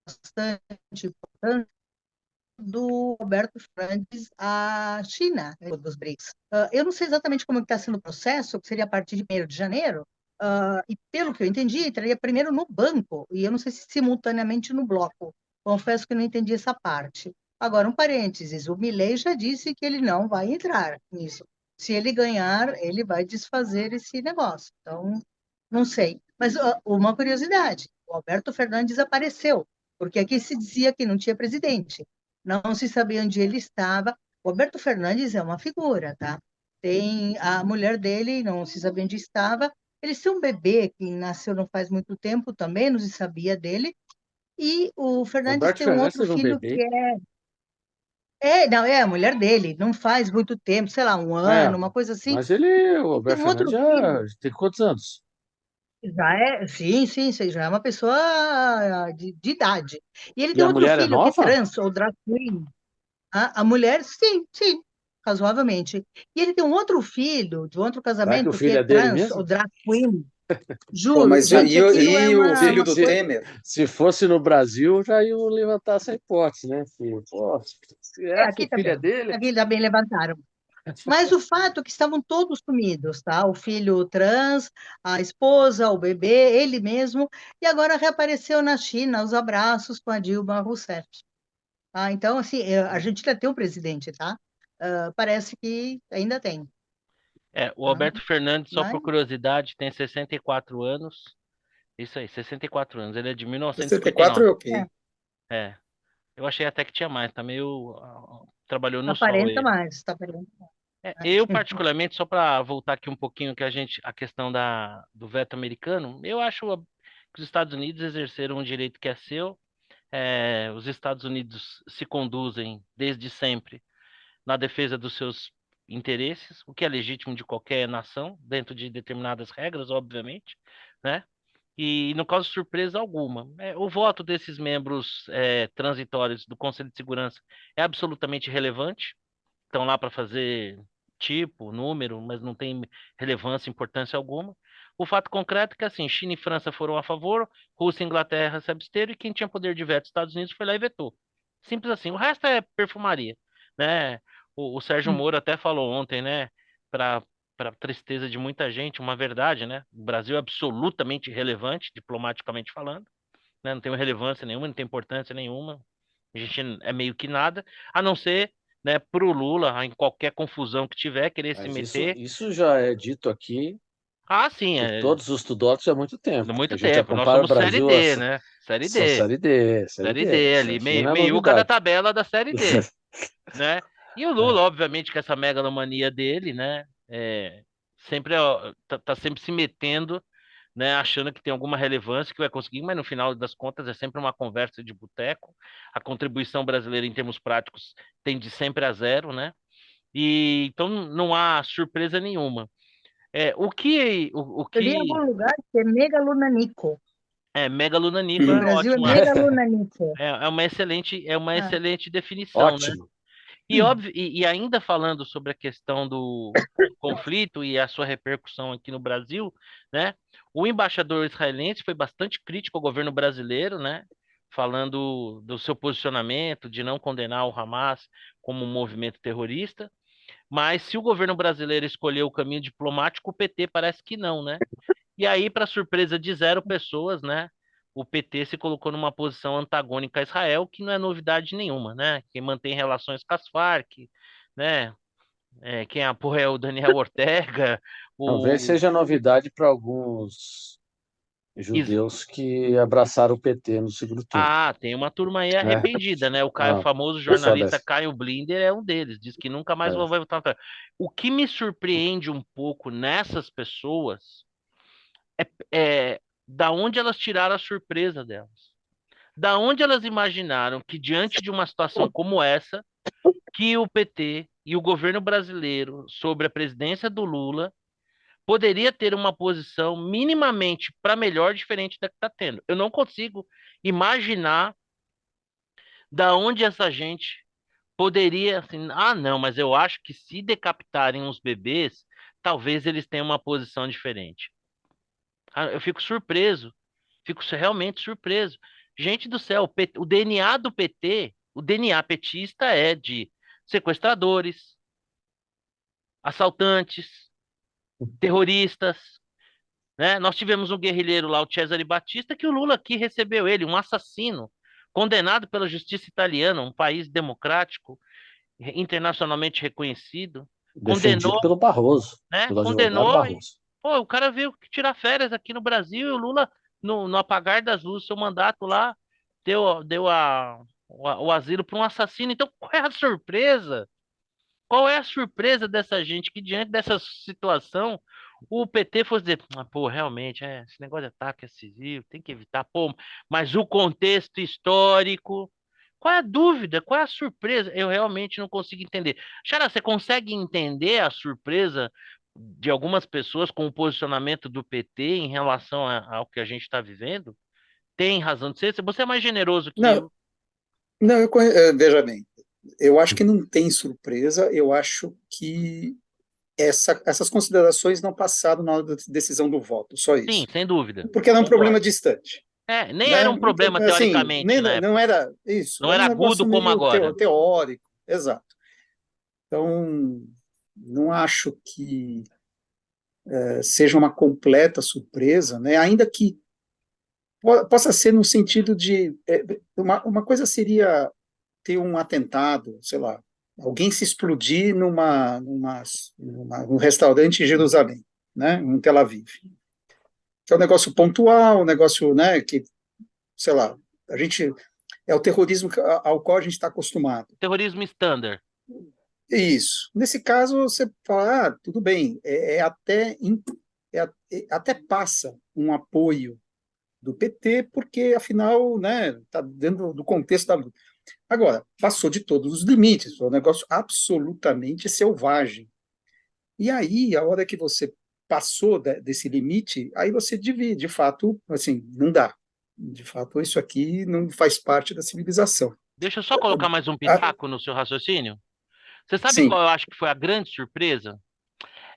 bastante importância do Roberto Fernandes à China, né, dos BRICS. Eu não sei exatamente como está sendo o processo, que seria a partir de 1º de janeiro, e pelo que eu entendi, entraria primeiro no banco, e eu não sei se simultaneamente no bloco. Confesso que não entendi essa parte. Agora, um parênteses, o Milei já disse que ele não vai entrar nisso. Se ele ganhar, ele vai desfazer esse negócio. Então, não sei. Mas uma curiosidade, o Alberto Fernandes apareceu, porque aqui se dizia que não tinha presidente, não se sabia onde ele estava. O Alberto Fernandes é uma figura, tá? Tem a mulher dele, não se sabia onde estava. Eles têm um bebê que nasceu não faz muito tempo também, não se sabia dele. E o Fernandes Roberto tem um Fernandes outro teve um filho que bebê. não, é a mulher dele, não faz muito tempo, sei lá, um É, ano, uma coisa assim. mas ele, o Tem Roberto um Fernandes outro já filho, tem quantos anos? já é, sim, sim, você já é uma pessoa de idade. E ele E tem a outro mulher é filho que é nova? trans, ou drag queen. A mulher, sim, sim, razoavelmente. E ele tem um outro filho, de um outro Será que o casamento, que filho é é dele trans, ou mesmo? drag queen. Pô, Juro, mas gente, aquilo é e o uma, filho uma do coisa. Temer? Se fosse no Brasil, já iam levantar essa hipótese, né? Pô, É, será que o aqui filho é também. dele? Aqui também levantaram. Mas o fato é que estavam todos sumidos, tá? O filho trans, a esposa, o bebê, ele mesmo, e agora reapareceu na China, os abraços com a Dilma Rousseff. Então, assim, a Argentina tem um presidente, tá? Parece que ainda tem, O tá? Alberto Fernandes, só Mas por curiosidade, tem 64 anos. Isso aí, 64 anos. Ele é de 64 1959. é é, ok. É, eu achei até que tinha mais, tá meio. Trabalhou no sol aparenta ele. mais, tá aparenta Eu, mais. particularmente, só para voltar aqui um pouquinho a questão do veto americano, eu acho que os Estados Unidos exerceram um direito que é seu. Os Estados Unidos se conduzem desde sempre na defesa dos seus interesses, o que é legítimo de qualquer nação, dentro de determinadas regras, obviamente, né? E não causa surpresa alguma. O voto desses membros transitórios do Conselho de Segurança é absolutamente relevante. Estão lá para fazer tipo, número, mas não tem relevância, importância alguma. O fato concreto é que assim, China e França foram a favor, Rússia e Inglaterra se absteram e quem tinha poder de veto, Estados Unidos, foi lá e vetou. Simples assim. O resto é perfumaria, né? O Sérgio Moro até falou ontem, né? Para tristeza de muita gente, uma verdade, né? O Brasil é absolutamente irrelevante, diplomaticamente falando, né? Não tem relevância nenhuma, não tem importância nenhuma. A gente é meio que nada, a não ser, né, pro Lula, em qualquer confusão que tiver, querer se Mas isso, meter. isso já é dito aqui Ah, sim, por todos os estudiosos há muito há tempo, que muito a gente tempo. Nós compara o somos série Brasil a D, né? Série só D. série D, série Série D. D Isso ali, aqui não é meiuca da novidade. tabela da série D, né? E o Lula, É. obviamente, com essa megalomania dele, né? Sempre ó, tá sempre se metendo, né, achando que tem alguma relevância que vai conseguir, mas no final das contas é sempre uma conversa de boteco. A contribuição brasileira em termos práticos tende sempre a zero, né? E então não há surpresa nenhuma. O Eu li em algum que lugar que é megalonanico. megalonaníquo O é Uhum. Brasil é ótimo, megalonanico. é uma Ah, excelente definição, né? Ótimo. E, óbvio, e ainda falando sobre a questão do conflito e a sua repercussão aqui no Brasil, né? O embaixador israelense foi bastante crítico ao governo brasileiro, né? Falando do seu posicionamento de não condenar o Hamas como um movimento terrorista. Mas se o governo brasileiro escolheu o caminho diplomático, o PT parece que não, né? E aí, para surpresa de zero pessoas, né? O PT se colocou numa posição antagônica a Israel, que não é novidade nenhuma, né? Quem mantém relações com as Farc, né? Quem apoia é o Daniel Ortega, Talvez o seja novidade para alguns Is- judeus que abraçaram o PT no segundo turno. tem uma turma aí É. arrependida, né? O Ah, famoso pessoal jornalista dessa. Caio Blinder é um deles, diz que nunca mais É. vai votar. O que me surpreende um pouco nessas pessoas é da onde elas tiraram a surpresa delas. Da onde elas imaginaram que, diante de uma situação como essa, que o PT e o governo brasileiro, sobre a presidência do Lula, poderia ter uma posição minimamente para melhor, diferente da que está tendo. Eu não consigo imaginar da onde essa gente poderia, assim, não, mas eu acho que se decapitarem os bebês, talvez eles tenham uma posição diferente. Eu fico surpreso, fico realmente surpreso. Gente do céu, o DNA do PT, o DNA petista é de sequestradores, assaltantes, terroristas, né? Nós tivemos um guerrilheiro lá, o Cesare Batista, que o Lula aqui recebeu ele, um assassino, condenado pela justiça italiana, um país democrático, internacionalmente reconhecido, Defendido condenou, pelo Barroso, né? pelo advogado Condenou e, Barroso. pô, o cara veio tirar férias aqui no Brasil e o Lula, no apagar das luzes, seu mandato lá, deu o asilo para um assassino. Então, qual é a surpresa? Qual é a surpresa dessa gente que, diante dessa situação, o PT fosse dizer, pô, realmente, esse negócio de ataque a civil, tem que evitar, pô, mas o contexto histórico, qual é a dúvida? Qual é a surpresa? Eu realmente não consigo entender. Xará, você consegue entender a surpresa de algumas pessoas com o posicionamento do PT em relação ao que a gente está vivendo? Tem razão de ser? Você é mais generoso que Não, eu. não, veja bem, eu acho que não tem surpresa, eu acho que essas considerações não passaram na hora da decisão do voto, só Sim, isso. sem dúvida. Porque era um problema Concordo. distante, Nem era né? um problema Assim, teoricamente na não época. era isso, Não era era um agudo negócio como meio agora. teórico, exato. Então, não acho que seja uma completa surpresa, né? Ainda que possa ser no sentido de uma coisa seria ter um atentado, sei lá, alguém se explodir num restaurante em Jerusalém, né? Em Tel Aviv. Que é um negócio pontual, um negócio, né? Que, sei lá, a gente é o terrorismo ao qual a gente está acostumado. Terrorismo standard. Isso. Nesse caso, você fala, tudo bem, até passa um apoio do PT, porque afinal, né, está dentro do contexto da luta. Agora, passou de todos os limites, foi um negócio absolutamente selvagem. E aí, a hora que você passou desse limite, aí você divide, de fato, assim, não dá. De fato, isso aqui não faz parte da civilização. Deixa eu só colocar mais um Ah, pitaco no seu raciocínio. Você sabe sim, qual eu acho que foi a grande surpresa?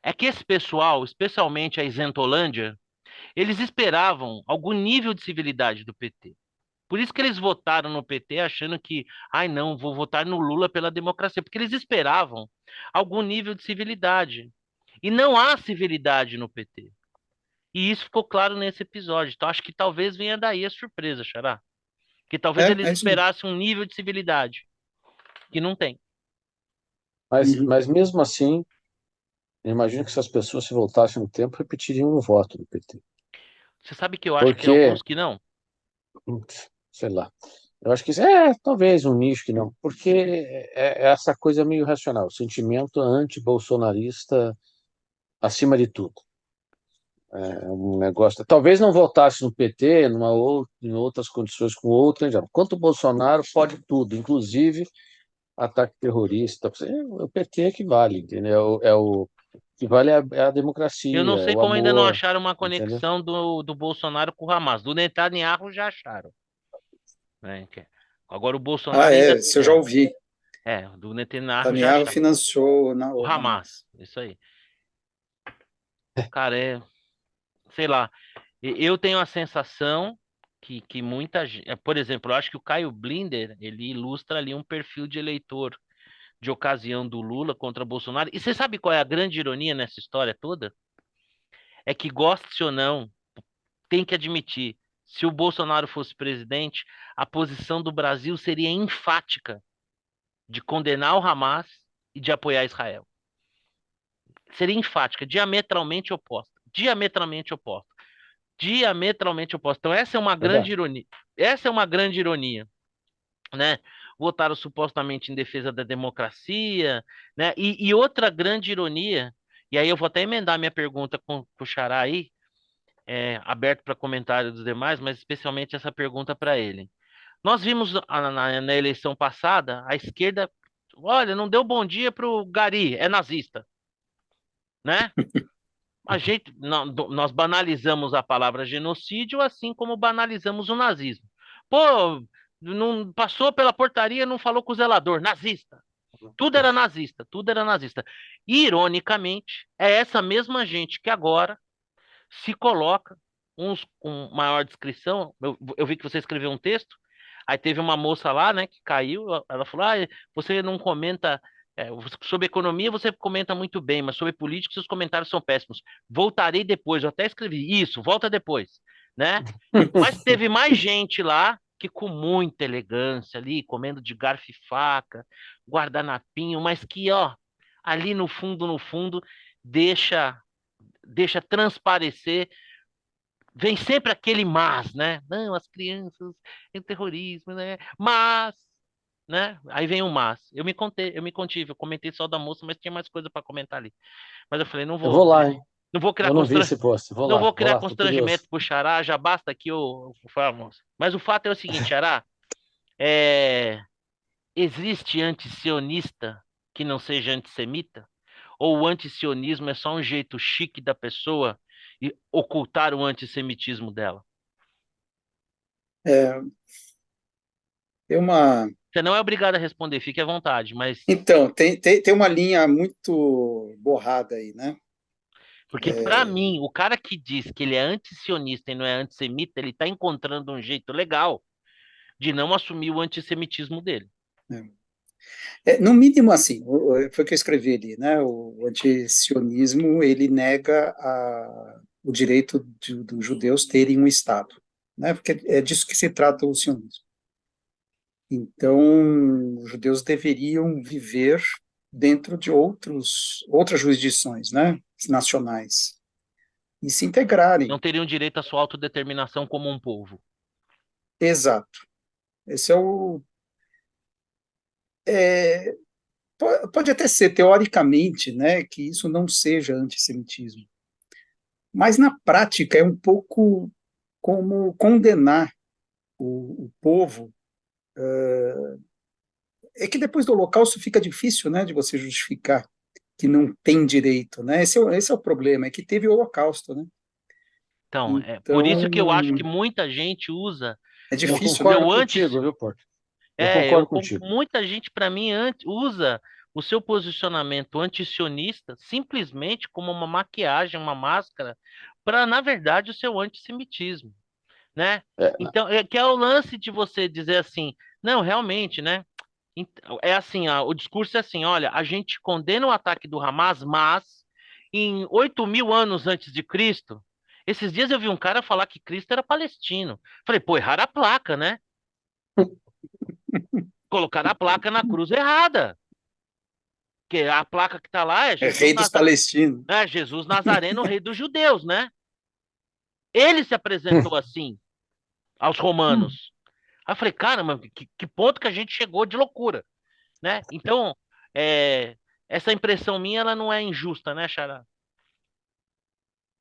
É que esse pessoal, especialmente a Isentolândia, eles esperavam algum nível de civilidade do PT. Por isso que eles votaram no PT achando que, ai não, vou votar no Lula pela democracia, porque eles esperavam algum nível de civilidade. E não há civilidade no PT. E isso ficou claro nesse episódio. Então acho que talvez venha daí a surpresa, Xará. Que talvez eles é isso mesmo. esperassem um nível de civilidade que não tem. Uhum. Mas mesmo assim, eu imagino que se as pessoas se voltassem no tempo, repetiriam o voto do PT. Você sabe que eu acho que tem Porque, alguns que não? sei lá, eu acho que talvez um nicho que não, porque é essa coisa meio racional, sentimento anti-bolsonarista acima de tudo. É um negócio. Talvez não votasse no PT, em outras condições, com outra. Quanto o Bolsonaro pode tudo, inclusive ataque terrorista. O PT é que vale, entendeu? O que vale é a Eu não democracia, é sei o como ainda não amor, acharam uma entendeu? conexão do Bolsonaro com o Hamas. Do Netanyahu já acharam, né? Agora o Ah, Bolsonaro ainda. isso eu já ouvi. Do Netanyahu já Daniel acharam. financiou O o Hamas. Hamas, isso aí. Cara, sei lá. Eu tenho a sensação que muita gente. Por exemplo, eu acho que o Caio Blinder, ele ilustra ali um perfil de eleitor de ocasião do Lula contra Bolsonaro. E você sabe qual é a grande ironia nessa história toda? É que, goste ou não, tem que admitir, se o Bolsonaro fosse presidente, a posição do Brasil seria enfática de condenar o Hamas e de apoiar Israel. Seria enfática, diametralmente oposta. Diametralmente oposta. Diametralmente oposta. Então, essa é uma grande Verdade. ironia. Essa é uma grande ironia, né? Votaram supostamente em defesa da democracia, né? E outra grande ironia, e aí eu vou até emendar minha pergunta com o Xará aí, aberto para comentário dos demais, mas especialmente essa pergunta para ele. Nós vimos na eleição passada a esquerda, olha, não deu bom dia para o Gari, é nazista, né? Nós banalizamos a palavra genocídio, assim como banalizamos o nazismo. Pô, não passou pela portaria, não falou com o zelador, nazista. Tudo era nazista, tudo era nazista. Ironicamente, é essa mesma gente que agora se coloca, uns com maior descrição. Eu vi que você escreveu um texto, aí teve uma moça lá, né, que caiu, ela falou: você não comenta. Sobre economia você comenta muito bem, mas sobre política seus comentários são péssimos. Voltarei depois, eu até escrevi isso, volta depois, né? Mas teve mais gente lá que com muita elegância ali, comendo de garfo e faca, guardanapinho, mas que, ó, ali no fundo, deixa transparecer, vem sempre aquele mas, né? Não, as crianças, o terrorismo, né? Mas, né? Aí vem o mas. Eu me contive, eu comentei só da moça, mas tinha mais coisa para comentar ali. Mas eu falei, não Eu vou, vou lá, hein? Não vou criar Eu não vi esse post. não vou Vou criar lá, tô constrangimento curioso. pro Xará, já basta aqui o famoso. Mas o fato é o seguinte, Xará, é... existe antisionista que não seja antissemita? Ou o antisionismo é só um jeito chique da pessoa e ocultar o antissemitismo dela? É, tem uma, Você não é obrigado a responder, fique à vontade, mas então, tem uma linha muito borrada aí, né? porque para mim, o cara que diz que ele é antisionista e não é antissemita, ele está encontrando um jeito legal de não assumir o antissemitismo dele. No mínimo, assim, foi o que eu escrevi ali, né? O antisionismo, ele nega o direito dos judeus terem um Estado, né? Porque é disso que se trata o sionismo. Então, os judeus deveriam viver dentro de outras jurisdições, né? Nacionais, e se Não integrarem. teriam direito à sua autodeterminação como um povo. Exato. Esse é o. é, Pode até ser, teoricamente, né, que isso não seja antissemitismo, mas na prática é um pouco como condenar o povo. É que depois do Holocausto fica difícil, né, de você justificar que não tem direito, né? Esse é o problema, é que teve o Holocausto, né? Então, é por isso que eu acho que Então, muita gente usa é Eu difícil, né? concordo seu antes, contigo, viu, Porto? Eu concordo contigo. muita gente para mim usa o seu posicionamento antisionista simplesmente como uma maquiagem, uma máscara para, na verdade, o seu antissemitismo, né? É, Então, é que é o lance de você dizer assim, não, realmente, né? É assim, o discurso é assim, olha, a gente condena o ataque do Hamas, mas em 8.000 anos antes de Cristo, esses dias eu vi um cara falar que Cristo era palestino. Falei, pô, erraram a placa, né? Colocaram a placa na cruz errada. Que a placa que tá lá É rei dos palestinos. Jesus Nazareno, rei dos judeus, né? Ele se apresentou assim aos romanos. Aí eu falei, caramba, que ponto que a gente chegou de loucura, né? Então, é, essa impressão minha, ela não é injusta, né, Xará?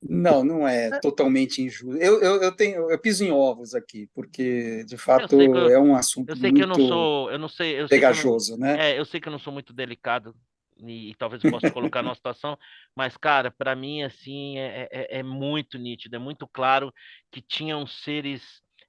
Não, não é totalmente injusto. Eu piso em ovos aqui, porque de Eu sei que fato é um assunto eu não muito sou, eu sei que eu não, pegajoso, né? eu sei que eu não sou muito delicado e talvez eu possa te colocar numa situação, mas cara, para mim assim é muito nítido, é muito claro que tinham seres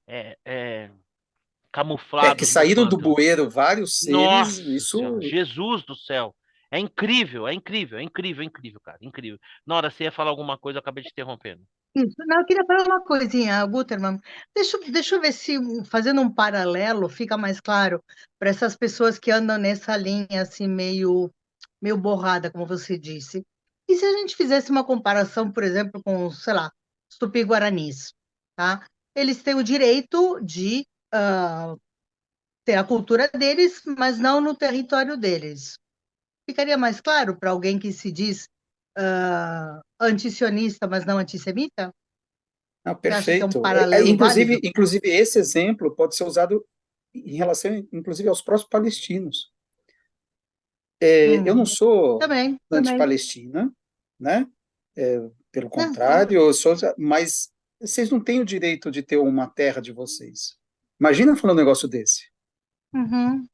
é, é, É que camuflados no saíram do pântano. bueiro vários seres, Nossa isso Senhora, Jesus do céu. É incrível, é incrível, é incrível, é incrível, cara, incrível. Nora, você ia falar alguma coisa, eu acabei te interrompendo. Isso. Não, eu queria falar uma coisinha, Gutermann. Deixa eu ver se, fazendo um paralelo, fica mais claro para essas pessoas que andam nessa linha assim, meio borrada, como você disse. E se a gente fizesse uma comparação, por exemplo, com, sei lá, os tupi-guaranis, tá? Eles têm o direito de ter a cultura deles, mas não no território deles. Ficaria mais claro para alguém que se diz antisionista, mas não antissemita? não, Você acha que é um perfeito. paralelo Inclusive, válido? inclusive, esse exemplo pode ser usado em relação, inclusive, aos próprios palestinos. Eu não Uhum. sou Também, também. anti-Palestina, né? Pelo Não, claro. contrário, mas vocês não têm o direito de ter uma terra de vocês. Imagina falar um negócio desse, Uhum,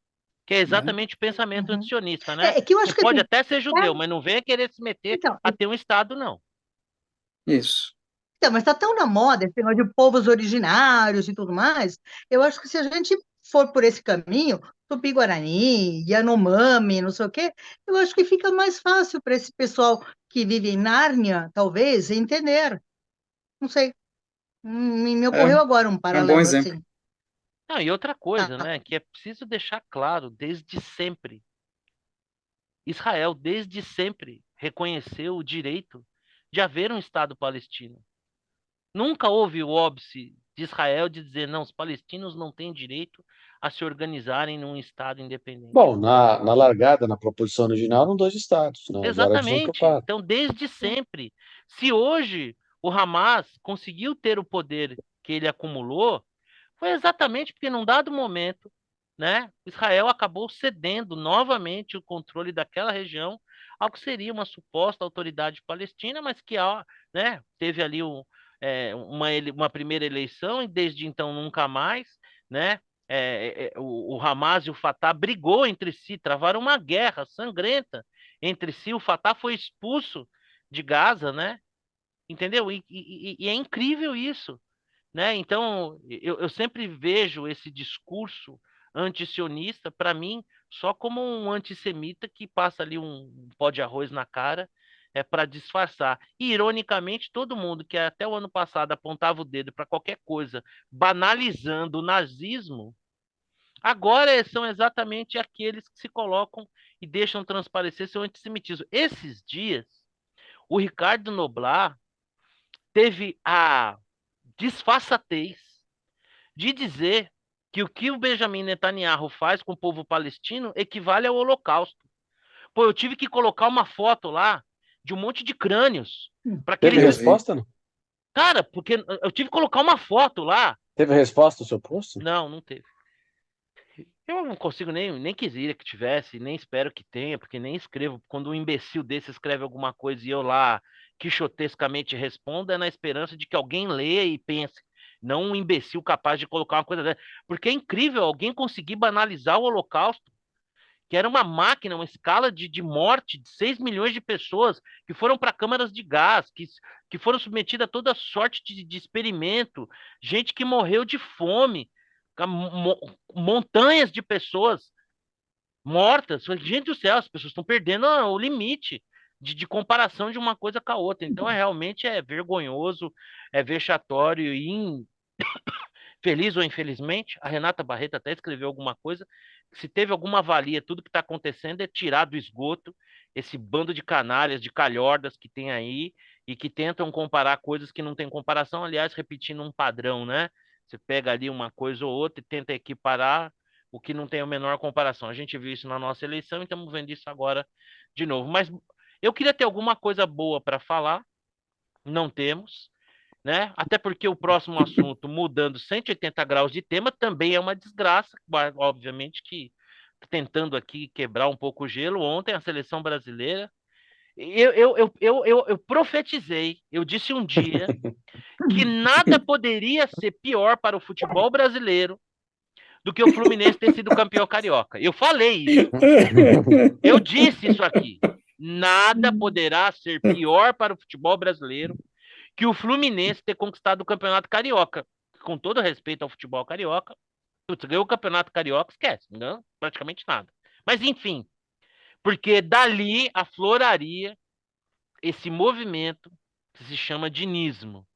Que é né? exatamente o pensamento uhum. antisionista, né? É que eu Você acho que pode assim, até ser judeu, é, mas não venha querer se meter então, a ter um Estado, não. Isso. mas está tão na moda esse negócio de povos originários e tudo mais. Eu acho que se a gente for por esse caminho, Tupi-Guarani, Yanomami, não sei o quê, eu acho que fica mais fácil para esse pessoal que vive em Nárnia, talvez, entender. Não sei. Me É, ocorreu agora um é um bom paralelo exemplo. assim. Não, e outra coisa, Tá. né, que é preciso deixar claro desde sempre. Israel, desde sempre, reconheceu o direito de haver um Estado palestino. Nunca houve o óbice de Israel de dizer, não, os palestinos não têm direito a se organizarem num Estado independente. bom, na largada, na proposição original, eram dois estados, né? Agora eles vão para Exatamente. quatro. Então, desde sempre, se hoje o Hamas conseguiu ter o poder que ele acumulou, foi exatamente porque, num dado momento, né, Israel acabou cedendo novamente o controle daquela região ao que seria uma suposta autoridade palestina, mas que né, teve ali uma primeira eleição e desde então nunca mais, né? O Hamas e o Fatah brigou entre si, travaram uma guerra sangrenta entre si. O Fatah foi expulso de Gaza, né? Entendeu? E é incrível isso, né? Então, eu sempre vejo esse discurso antisionista, para mim, só como um antissemita que passa ali um pó de arroz na cara para disfarçar. E, ironicamente, todo mundo que até o ano passado apontava o dedo para qualquer coisa, banalizando o nazismo, agora são exatamente aqueles que se colocam e deixam transparecer seu antissemitismo. Esses dias, o Ricardo Noblat teve a disfarçatez de dizer que o Benjamin Netanyahu faz com o povo palestino equivale ao Holocausto. Pô, eu tive que colocar uma foto lá de um monte de crânios para que Teve ele... resposta, não? Cara, porque eu tive que colocar uma foto lá. Teve resposta ao seu post? Não teve. Eu não consigo nem quisia que tivesse, nem espero que tenha, porque nem escrevo. Quando um imbecil desse escreve alguma coisa e eu lá quixotescamente respondo, é na esperança de que alguém leia e pense. Não um imbecil capaz de colocar uma coisa dessa. Porque é incrível alguém conseguir banalizar o Holocausto, que era uma máquina, uma escala de morte de 6 milhões de pessoas que foram para câmaras de gás, que foram submetidas a toda sorte de experimento, gente que morreu de fome, montanhas de pessoas mortas. Gente do céu, as pessoas estão perdendo o limite de comparação de uma coisa com a outra. Então, realmente é vergonhoso, é vexatório e feliz ou infelizmente, a Renata Barreto até escreveu alguma coisa, se teve alguma valia, tudo que está acontecendo é tirar do esgoto esse bando de canalhas, de calhordas que tem aí e que tentam comparar coisas que não tem comparação, aliás, repetindo um padrão, né? Você pega ali uma coisa ou outra e tenta equiparar o que não tem a menor comparação. A gente viu isso na nossa eleição e estamos vendo isso agora de novo. Mas eu queria ter alguma coisa boa para falar, não temos, né? Até porque o próximo assunto, mudando 180 graus de tema, também é uma desgraça, obviamente que tentando aqui quebrar um pouco o gelo. Ontem a seleção brasileira, eu profetizei, eu disse um dia que nada poderia ser pior para o futebol brasileiro do que o Fluminense ter sido campeão carioca. Eu falei isso, eu disse isso aqui. Nada poderá ser pior para o futebol brasileiro que o Fluminense ter conquistado o Campeonato Carioca. Com todo respeito ao futebol carioca, putz, ganhou o Campeonato Carioca, esquece, não praticamente nada. Mas enfim, porque dali afloraria esse movimento que se chama dinismo.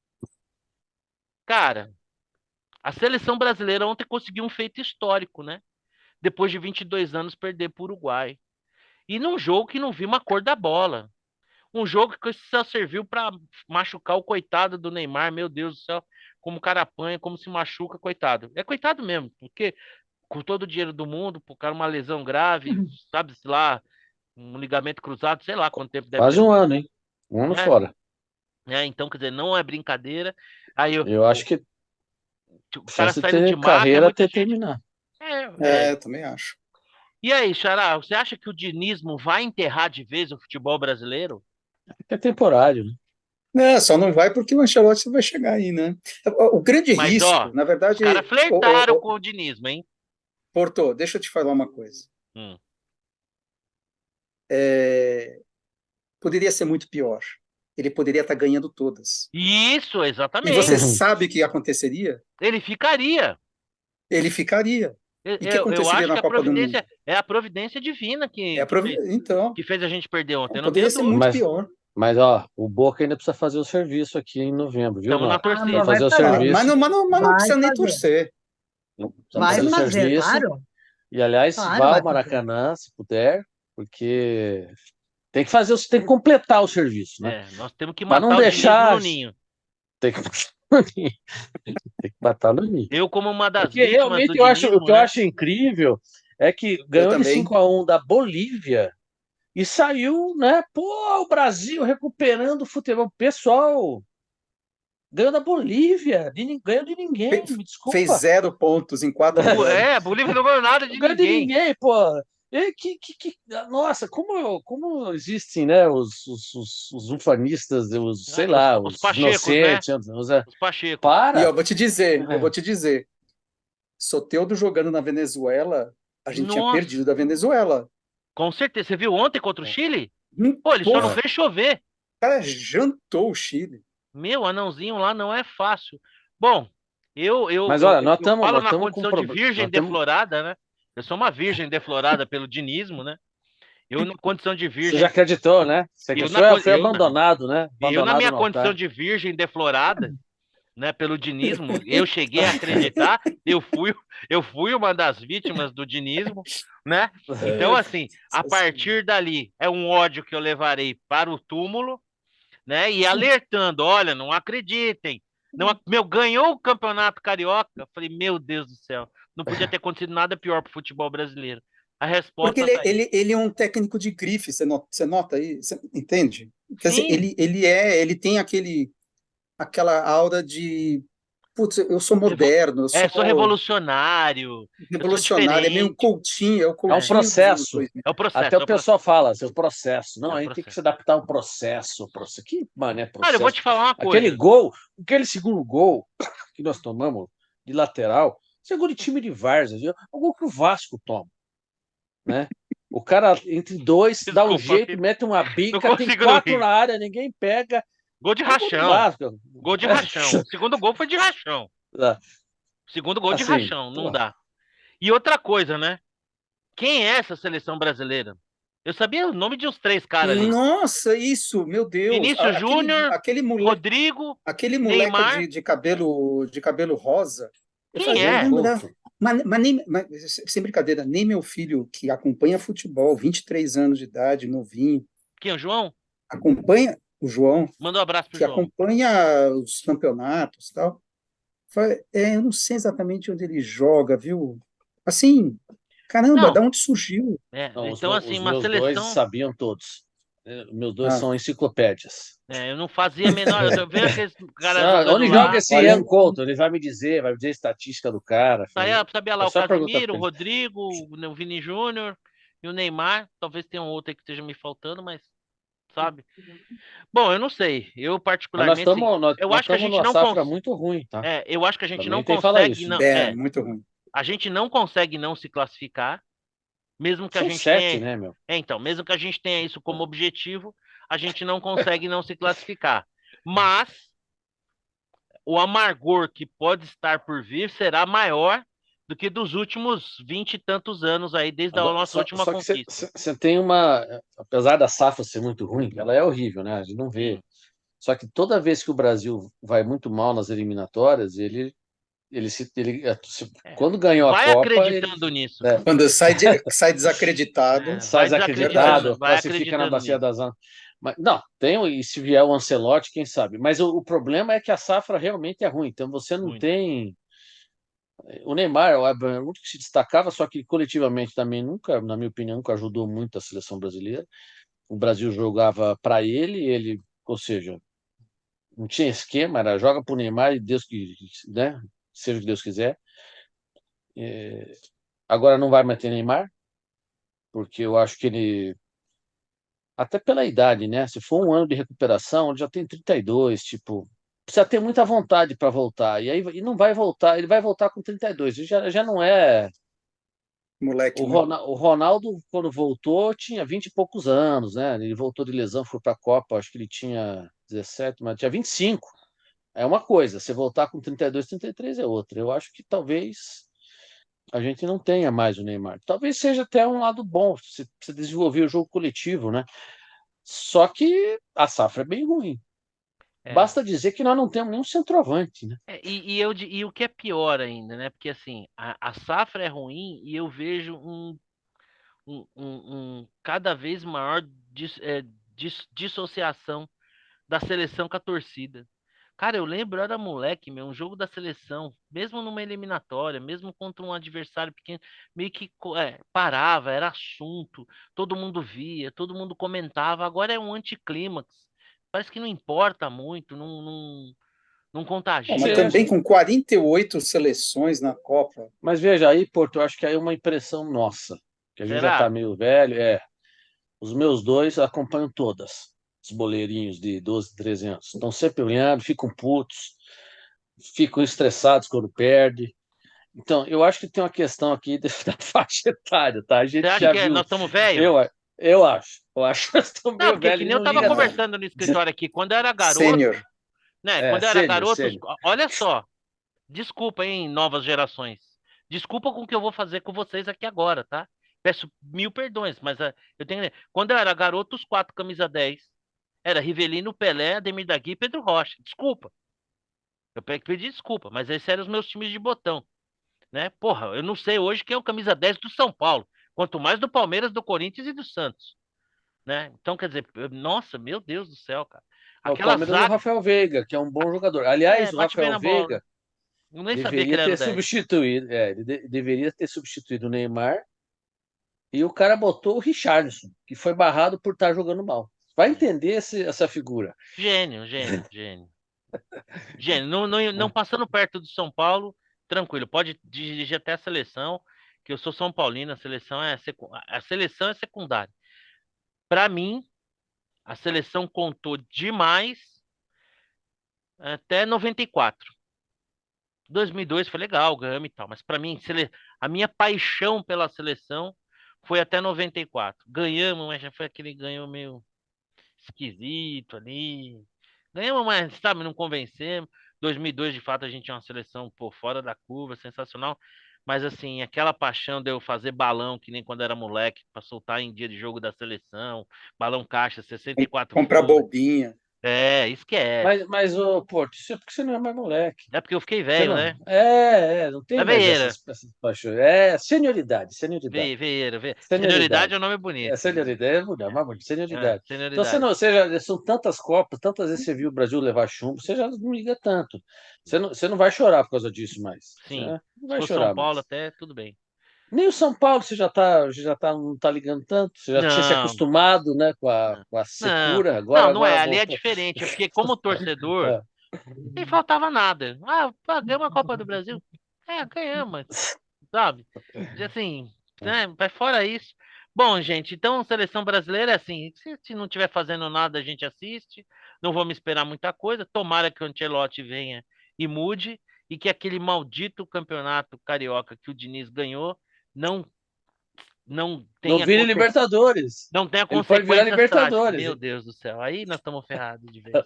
Cara, a seleção brasileira ontem conseguiu um feito histórico, né? Depois de 22 anos perder para o Uruguai. E num jogo que não viu uma cor da bola. Um jogo que só serviu para machucar o coitado do Neymar, meu Deus do céu, como o cara apanha, como se machuca, coitado. É coitado mesmo, porque com todo o dinheiro do mundo, pro cara uma lesão grave, sabe-se lá, um ligamento cruzado, sei lá quanto tempo deve Quase um demorar, ano, hein? Um ano né? fora. Então, quer dizer, não é brincadeira. Aí Eu acho que o cara chance de saindo de ter maca, é carreira muita até gente. terminar. Eu também acho. E aí, Xará, você acha que o dinismo vai enterrar de vez o futebol brasileiro? É temporário, né? Só não vai porque o Ancelotti vai chegar aí, né? O grande Mas, ó, risco, na os caras verdade, flertaram com o dinismo, hein? Porto, deixa eu te falar uma coisa. Hum. Poderia ser muito pior. Ele poderia estar ganhando todas. Isso, E exatamente. você sabe o que aconteceria? Ele ficaria. Ele ficaria. E o que Eu aconteceria acho que na a Copa do Mundo? providência é a providência divina Então, que fez a gente perder ontem. Eu não poderia tenho ser dúvida. muito Mas, pior. mas, ó, o Boca ainda precisa fazer o serviço aqui em novembro, viu, Estamos na Nora? Ah, Precisa mas torcida. vai fazer o fazer. serviço. Mas não Vai precisa nem fazer. torcer. Precisa Não Vai precisa fazer o nem fazer, torcer. serviço. claro. E, aliás, Claro, vá vai ao fazer. Maracanã, se puder, porque tem que completar o serviço, né? Nós temos que Para não matar o dinismo no deixar. ninho. Tem que matar no ninho. Tem que matar no ninho. Eu, como uma das Porque vítimas do realmente o dinismo, que eu né? acho incrível é que Eu ganhou de também. 5-1 da Bolívia e saiu, né? Pô, o Brasil recuperando o futebol. Pessoal, ganhou da Bolívia, ganhou de ninguém, Fe- me Fez desculpa. 0 pontos em 4 jogos. A Bolívia não ganhou nada Não de ganhou de ninguém. ninguém, pô. Nossa, como existem, né, os ufanistas, sei lá, Os os Pachecos, né? inocentes, Os Pachecos. E para. eu vou te dizer, Soteldo jogando na Venezuela, a gente tinha Nossa, perdido da Venezuela. com certeza. Você viu ontem contra o Chile? Pô, ele só não Porra, É. fez chover. o cara jantou o Chile. Meu, anãozinho lá não é fácil. Bom, Mas olha, eu falo nós na estamos com condição de problema. virgem deflorada, né? Eu sou uma virgem deflorada pelo dinismo, né? Eu na condição de Você já virgem, acreditou, né? eu na, Foi abandonado, né? eu na Abandonado minha no condição altar. de virgem deflorada, né, pelo dinismo, eu cheguei a acreditar, eu fui uma das vítimas do dinismo, né? Então, assim, a partir dali é um ódio que eu levarei para o túmulo, né? E alertando, olha, não acreditem. Não, meu, ganhou o Campeonato Carioca. Eu falei, meu Deus do céu, não podia ter acontecido nada pior para o futebol brasileiro. A Porque resposta tá aí. ele é um técnico de grife, você nota aí, você entende? Quer dizer, Sim, ele tem aquela aura de, putz, eu sou revo- moderno, eu sou sou revolucionário, eu sou revolucionário, é meio diferente. Coutinho, é o É um Coutinho dos anos processo. 2000. É o Até processo, é o o pessoal processo, fala, seu processo. Não, é o a gente tem que se processo. adaptar ao processo. Que, mano, é Cara, eu vou processo. te falar uma Aquele coisa. gol, aquele segundo gol que nós tomamos de lateral, isso é gol de time de várzea, viu? É o gol que o Vasco toma, né? O cara, entre dois, dá um Desculpa, jeito, mete uma não bica, tem consigo não quatro rir. na área, ninguém pega. Gol de É o gol do rachão. Vasco. Gol de rachão. O segundo gol foi de rachão. O segundo gol de Assim, rachão, não pô, dá. E outra coisa, né? Quem é essa seleção brasileira? Eu sabia o nome de uns três caras ali. Nossa, isso, meu Deus, Vinícius Júnior, Rodrigo, aquele moleque Neymar. de cabelo rosa, eu Quem fazia é? lembrar, Couto. sem brincadeira, nem meu filho que acompanha futebol, 23 anos de idade, novinho, Quem é o João? acompanha o João, Manda um abraço pro que João. acompanha os campeonatos e tal. Eu não sei exatamente onde ele joga, viu? Assim, caramba, da Não, onde surgiu? Não, então assim, os uma meus dois seleção. sabiam todos. Meus dois Ah, são enciclopédias. Eu não fazia a menor. Eu tô vendo aqueles caras jogando Onde joga lá. esse olha, Ian Couto? Ele vai me dizer a estatística do cara. Sabia É lá o só perguntar Casemiro, pra o ele. Rodrigo, o Vini Júnior e o Neymar. Talvez tenha um outro aí que esteja me faltando, mas sabe? Bom, eu não sei. Eu Mas nós particularmente, assim, estamos nós, eu nós acho que a estamos gente numa não safra cons... muito ruim, tá? eu acho que a gente não Também tem que falar consegue isso. não, muito ruim. a gente não consegue não se classificar, mesmo que a São gente sete, tenha, né, meu? então, mesmo que a gente tenha isso como objetivo, a gente não consegue não se classificar. Mas o amargor que pode estar por vir será maior do que dos últimos 20 e tantos anos aí, desde a Agora, nossa última só que conquista. você tem uma. Apesar da safra ser muito ruim, ela é horrível, né? A gente não vê. Sim. Só que toda vez que o Brasil vai muito mal nas eliminatórias, É. quando ganhou a Vai Copa, ele, acreditando nisso. né, Quando sai desacreditado, sai Vai desacreditando, desacreditado, vai classifica na acreditando Bacia nisso. das Almas. Mas, não, e se vier o Ancelotti, quem sabe? Mas o problema é que a safra realmente é ruim. Então você não Muito. tem. O Neymar é o único que se destacava, só que coletivamente também nunca, na minha opinião, nunca ajudou muito a seleção brasileira. O Brasil jogava para ele, ou seja, não tinha esquema, era joga para o Neymar e Deus que, né, seja o que Deus quiser. É, agora não vai mais ter Neymar, porque eu acho que ele, até pela idade, né? Se for um ano de recuperação, ele já tem 32, tipo, precisa ter muita vontade para voltar. E não vai voltar, ele vai voltar com 32. Ele já não é. moleque, né? O Ronaldo, quando voltou, tinha 20 e poucos anos, né? Ele voltou de lesão, foi para a Copa, acho que ele tinha 17, mas tinha 25. É uma coisa, você voltar com 32, 33 é outra. Eu acho que talvez a gente não tenha mais o Neymar. Talvez seja até um lado bom, você desenvolver o jogo coletivo, né? Só que a safra é bem ruim. É. Basta dizer que nós não temos nenhum centroavante, né? E o que é pior ainda, né? Porque assim, a safra é ruim e eu vejo um cada vez maior dissociação da seleção com a torcida. Cara, eu lembro, eu era moleque, meu, um jogo da seleção, mesmo numa eliminatória, mesmo contra um adversário pequeno, meio que parava, era assunto, todo mundo via, todo mundo comentava. Agora é um anticlímax. Parece que não importa muito, não Bom, mas contagia. também com 48 seleções na Copa. Mas veja aí, Porto, eu acho que aí é uma impressão nossa. que a gente já tá Será? meio velho. Os meus dois acompanham todas, os boleirinhos de 12, 13 anos. Estão sempre olhando, ficam putos, ficam estressados quando perde. Então, eu acho que tem uma questão aqui da faixa etária, tá? A Você gente acha já que viu. nós estamos velhos? Eu, eu acho que nós estamos Não, meio porque que velhos e nem eu não tava liga, não. conversando no escritório aqui, quando eu era Sênior. garoto, né? Quando eu era Sênior, garoto, sênior. olha só, desculpa, hein, novas gerações. Desculpa com o que eu vou fazer com vocês aqui agora, tá? Peço mil perdões, mas eu tenho. Quando eu era garoto, os quatro camisa 10 era Rivelino, Pelé, Ademir da Guia e Pedro Rocha. Desculpa. Eu pedi desculpa, mas esses eram os meus times de botão, né? Porra, eu não sei hoje quem é o camisa 10 do São Paulo, quanto mais do Palmeiras, do Corinthians e do Santos, né? Então, quer dizer, nossa, meu Deus do céu, cara. O Aquela Palmeiras é o zaga, Rafael Veiga, que é um bom jogador. Aliás, o bate bem Rafael na bola. Veiga Eu nem sabia que deveria ele era o ter 10. substituído, deveria ter substituído o Neymar e o cara botou o Richarlison, que foi barrado por estar jogando mal. Vai entender essa figura. Gênio, gênio, gênio. Gênio, não passando perto do São Paulo, tranquilo, pode dirigir até a seleção, que eu sou São Paulino, a seleção é secundária. Para mim, a seleção contou demais até 94. 2002 foi legal, ganhamos e tal, mas para mim, a minha paixão pela seleção foi até 94. Ganhamos, mas já foi aquele ganho meio esquisito ali. Ganhamos, mas, sabe, não convencemos. 2002, de fato, a gente tinha uma seleção por fora da curva, sensacional. Mas, assim, aquela paixão de eu fazer balão, que nem quando era moleque, para soltar em dia de jogo da seleção, balão caixa, 64 Comprar folhas. bobinha. Esquece. Mas ô, Porto, isso é porque você não é mais moleque. É porque eu fiquei Você velho, não. né? Não tem É mais veieira. essas paixões. É senioridade, senioridade. Veieira, veieira. Senioridade é Senioridade. um nome bonito. Senioridade é bonito, mais bonito, senioridade. Então Senioridade. são tantas Copas, tantas vezes você viu o Brasil levar chumbo, você já não liga tanto. Você não vai chorar por causa disso mais. Você Sim. não Se vai for São chorar Paulo, mais. até tudo bem. Nem o São Paulo não tá ligando tanto, você já tinha se Não, acostumado, né, com a, não, com a não, secura, não, agora, não é. agora Ali é voltou. diferente. É porque, como torcedor, É. nem faltava nada. Ah, pá, ganhamos a Copa do Brasil. Ganhamos, sabe? E assim, né? Mas fora isso. Bom, gente, então seleção brasileira é assim: se não tiver fazendo nada, a gente assiste. Não vamos esperar muita coisa. Tomara que o Ancelotti venha e mude. E que aquele maldito campeonato carioca que o Diniz ganhou não, não Não tenha vire Libertadores. não tenha Ele pode virar consequências trágicas. Libertadores. Meu Deus do céu. Aí nós estamos ferrados de vez.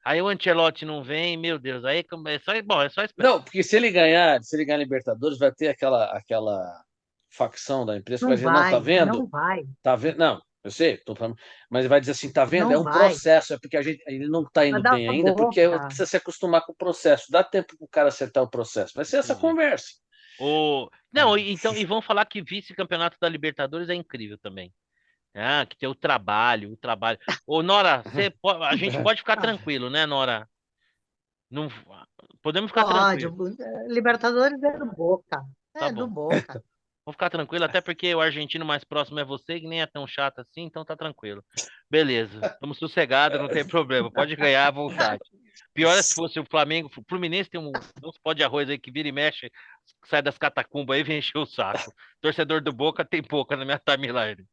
Aí o Ancelotti não vem, meu Deus. Aí é só esperar. Não, porque se ele ganhar Libertadores, vai ter aquela facção da imprensa que vai Não dizer, não, tá vai, vendo? não vai, Tá vendo? Não, eu sei, tô falando, mas ele vai dizer assim, tá vendo? É não um vai. processo, é porque ele não tá Vai indo dar bem ainda, porque boca. precisa se acostumar com o processo. Dá tempo pro cara acertar o processo. Vai ser essa Entendi. conversa. Não, então, e vão falar que vice-campeonato da Libertadores é incrível também. Ah, que tem o trabalho, o trabalho. Ô, Nora, a gente pode ficar Ah, tranquilo, né, Nora? Não, podemos ficar pode, tranquilo. Libertadores é do Boca. Tá É do bom. Boca. Vou ficar tranquilo, até porque o argentino mais próximo é você, que nem é tão chato assim, então tá tranquilo. Beleza, estamos sossegados, não tem problema. Pode ganhar à vontade. Pior é se fosse o Flamengo. O Fluminense tem uns pó de arroz aí que vira e mexe, sai das catacumbas aí e vem encher o saco. Torcedor do Boca tem pouca na minha timeline.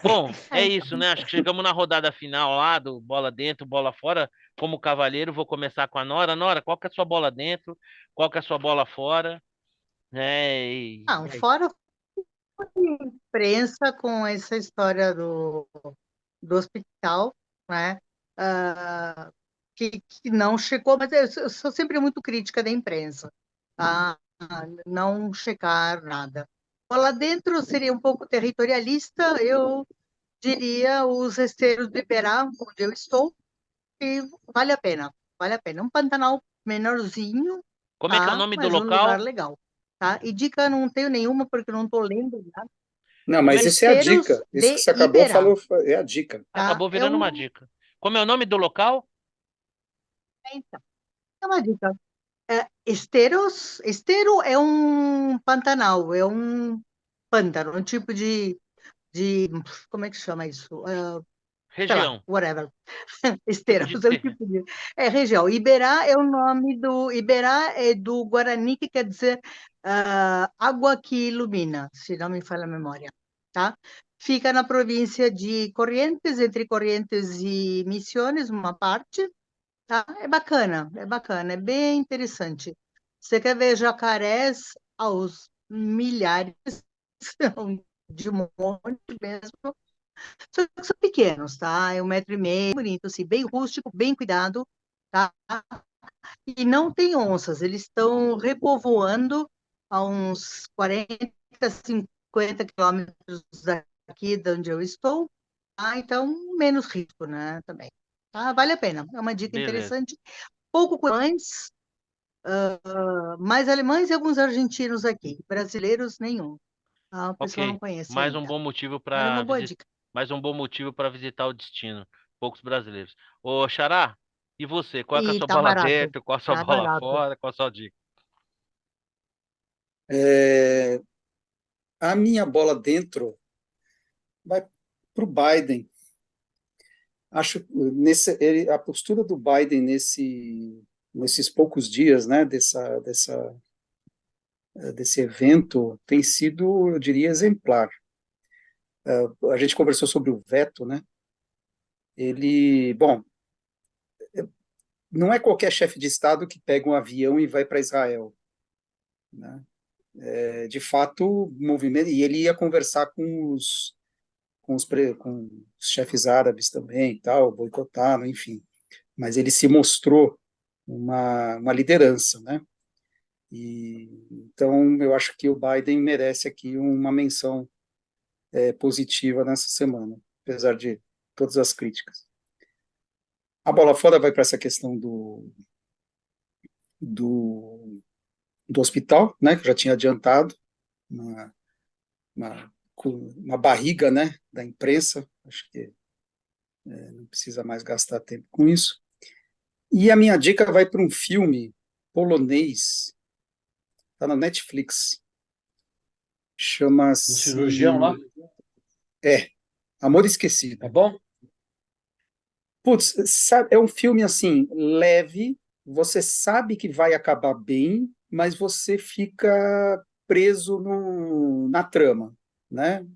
Bom, É, é então, isso, né? Acho que chegamos na rodada final lá do bola dentro, bola fora. Como cavaleiro, vou começar com a Nora. Nora, qual que é a sua bola dentro? Qual que é a sua bola fora? Né? não, fora a imprensa com essa história do hospital, né? Ah, que não checou, mas eu sou sempre muito crítica da imprensa, tá? Não checar nada. Lá dentro seria um pouco territorialista, eu diria os esteiros do Iberá, onde eu estou, e vale a pena, vale a pena. Um Pantanal menorzinho, Como é que é o tá? nome do Mas um lugar local? legal, tá? E dica não tenho nenhuma, porque eu não estou lendo nada. Não, Como mas é... isso é a Esteiros dica. Isso que de você acabou Iberá, falou é a dica. tá? Acabou virando uma dica. Como é o nome do local? Então, é uma dica. Esteiro é um pantanal, é um pântano, um tipo de como é que chama isso? Sei lá, Região. whatever. Tipo de Esteiros é um tipo de região. Iberá é o nome do Iberá é do Guarani que quer dizer água que ilumina, se não me falha a memória. tá? Fica na província de Corrientes, entre Corrientes e Misiones, uma parte, tá? É bacana, é bem interessante. Você quer ver jacarés aos milhares, de um monte mesmo, só que são pequenos, tá? É 1,5 m, bonito, assim, bem rústico, bem cuidado, tá? E não tem onças, eles estão repovoando a uns 40, 50 quilômetros daqui de onde eu estou, tá? Então, menos risco, né, também. Tá? Vale a pena, é uma dica Beleza. interessante. Pouco com alemães, mais alemães e alguns argentinos aqui, brasileiros nenhum. Tá? O pessoal não Ok. conhece Mais um ainda, bom motivo mas é para uma boa dica. mais um bom motivo para visitar o destino. Poucos brasileiros. Ô, Xará, e você? Qual é que é a E sua bola dentro? Qual é a sua tá bola barato. fora? Qual é a sua dica? É, a minha bola dentro vai para o Biden. Acho a postura do Biden nesses poucos dias, né, desse evento tem sido, eu diria, exemplar. A gente conversou sobre o veto, né? Bom, não é qualquer chefe de Estado que pega um avião e vai para Israel, né? De fato, movimento, e ele ia conversar com os chefes árabes também, e tal, boicotaram, enfim. Mas ele se mostrou uma liderança, né? Então, eu acho que o Biden merece aqui uma menção positiva nessa semana, apesar de todas as críticas. A bola fora vai para essa questão do, do hospital, né, que eu já tinha adiantado, uma, uma barriga, né, da imprensa, acho que não precisa mais gastar tempo com isso. E a minha dica vai para um filme polonês, está na Netflix, Um cirurgião chama-se lá, Amor Esquecido. é bom? Putz, sabe, é um filme assim, leve, você sabe que vai acabar bem, mas você fica preso na trama, né?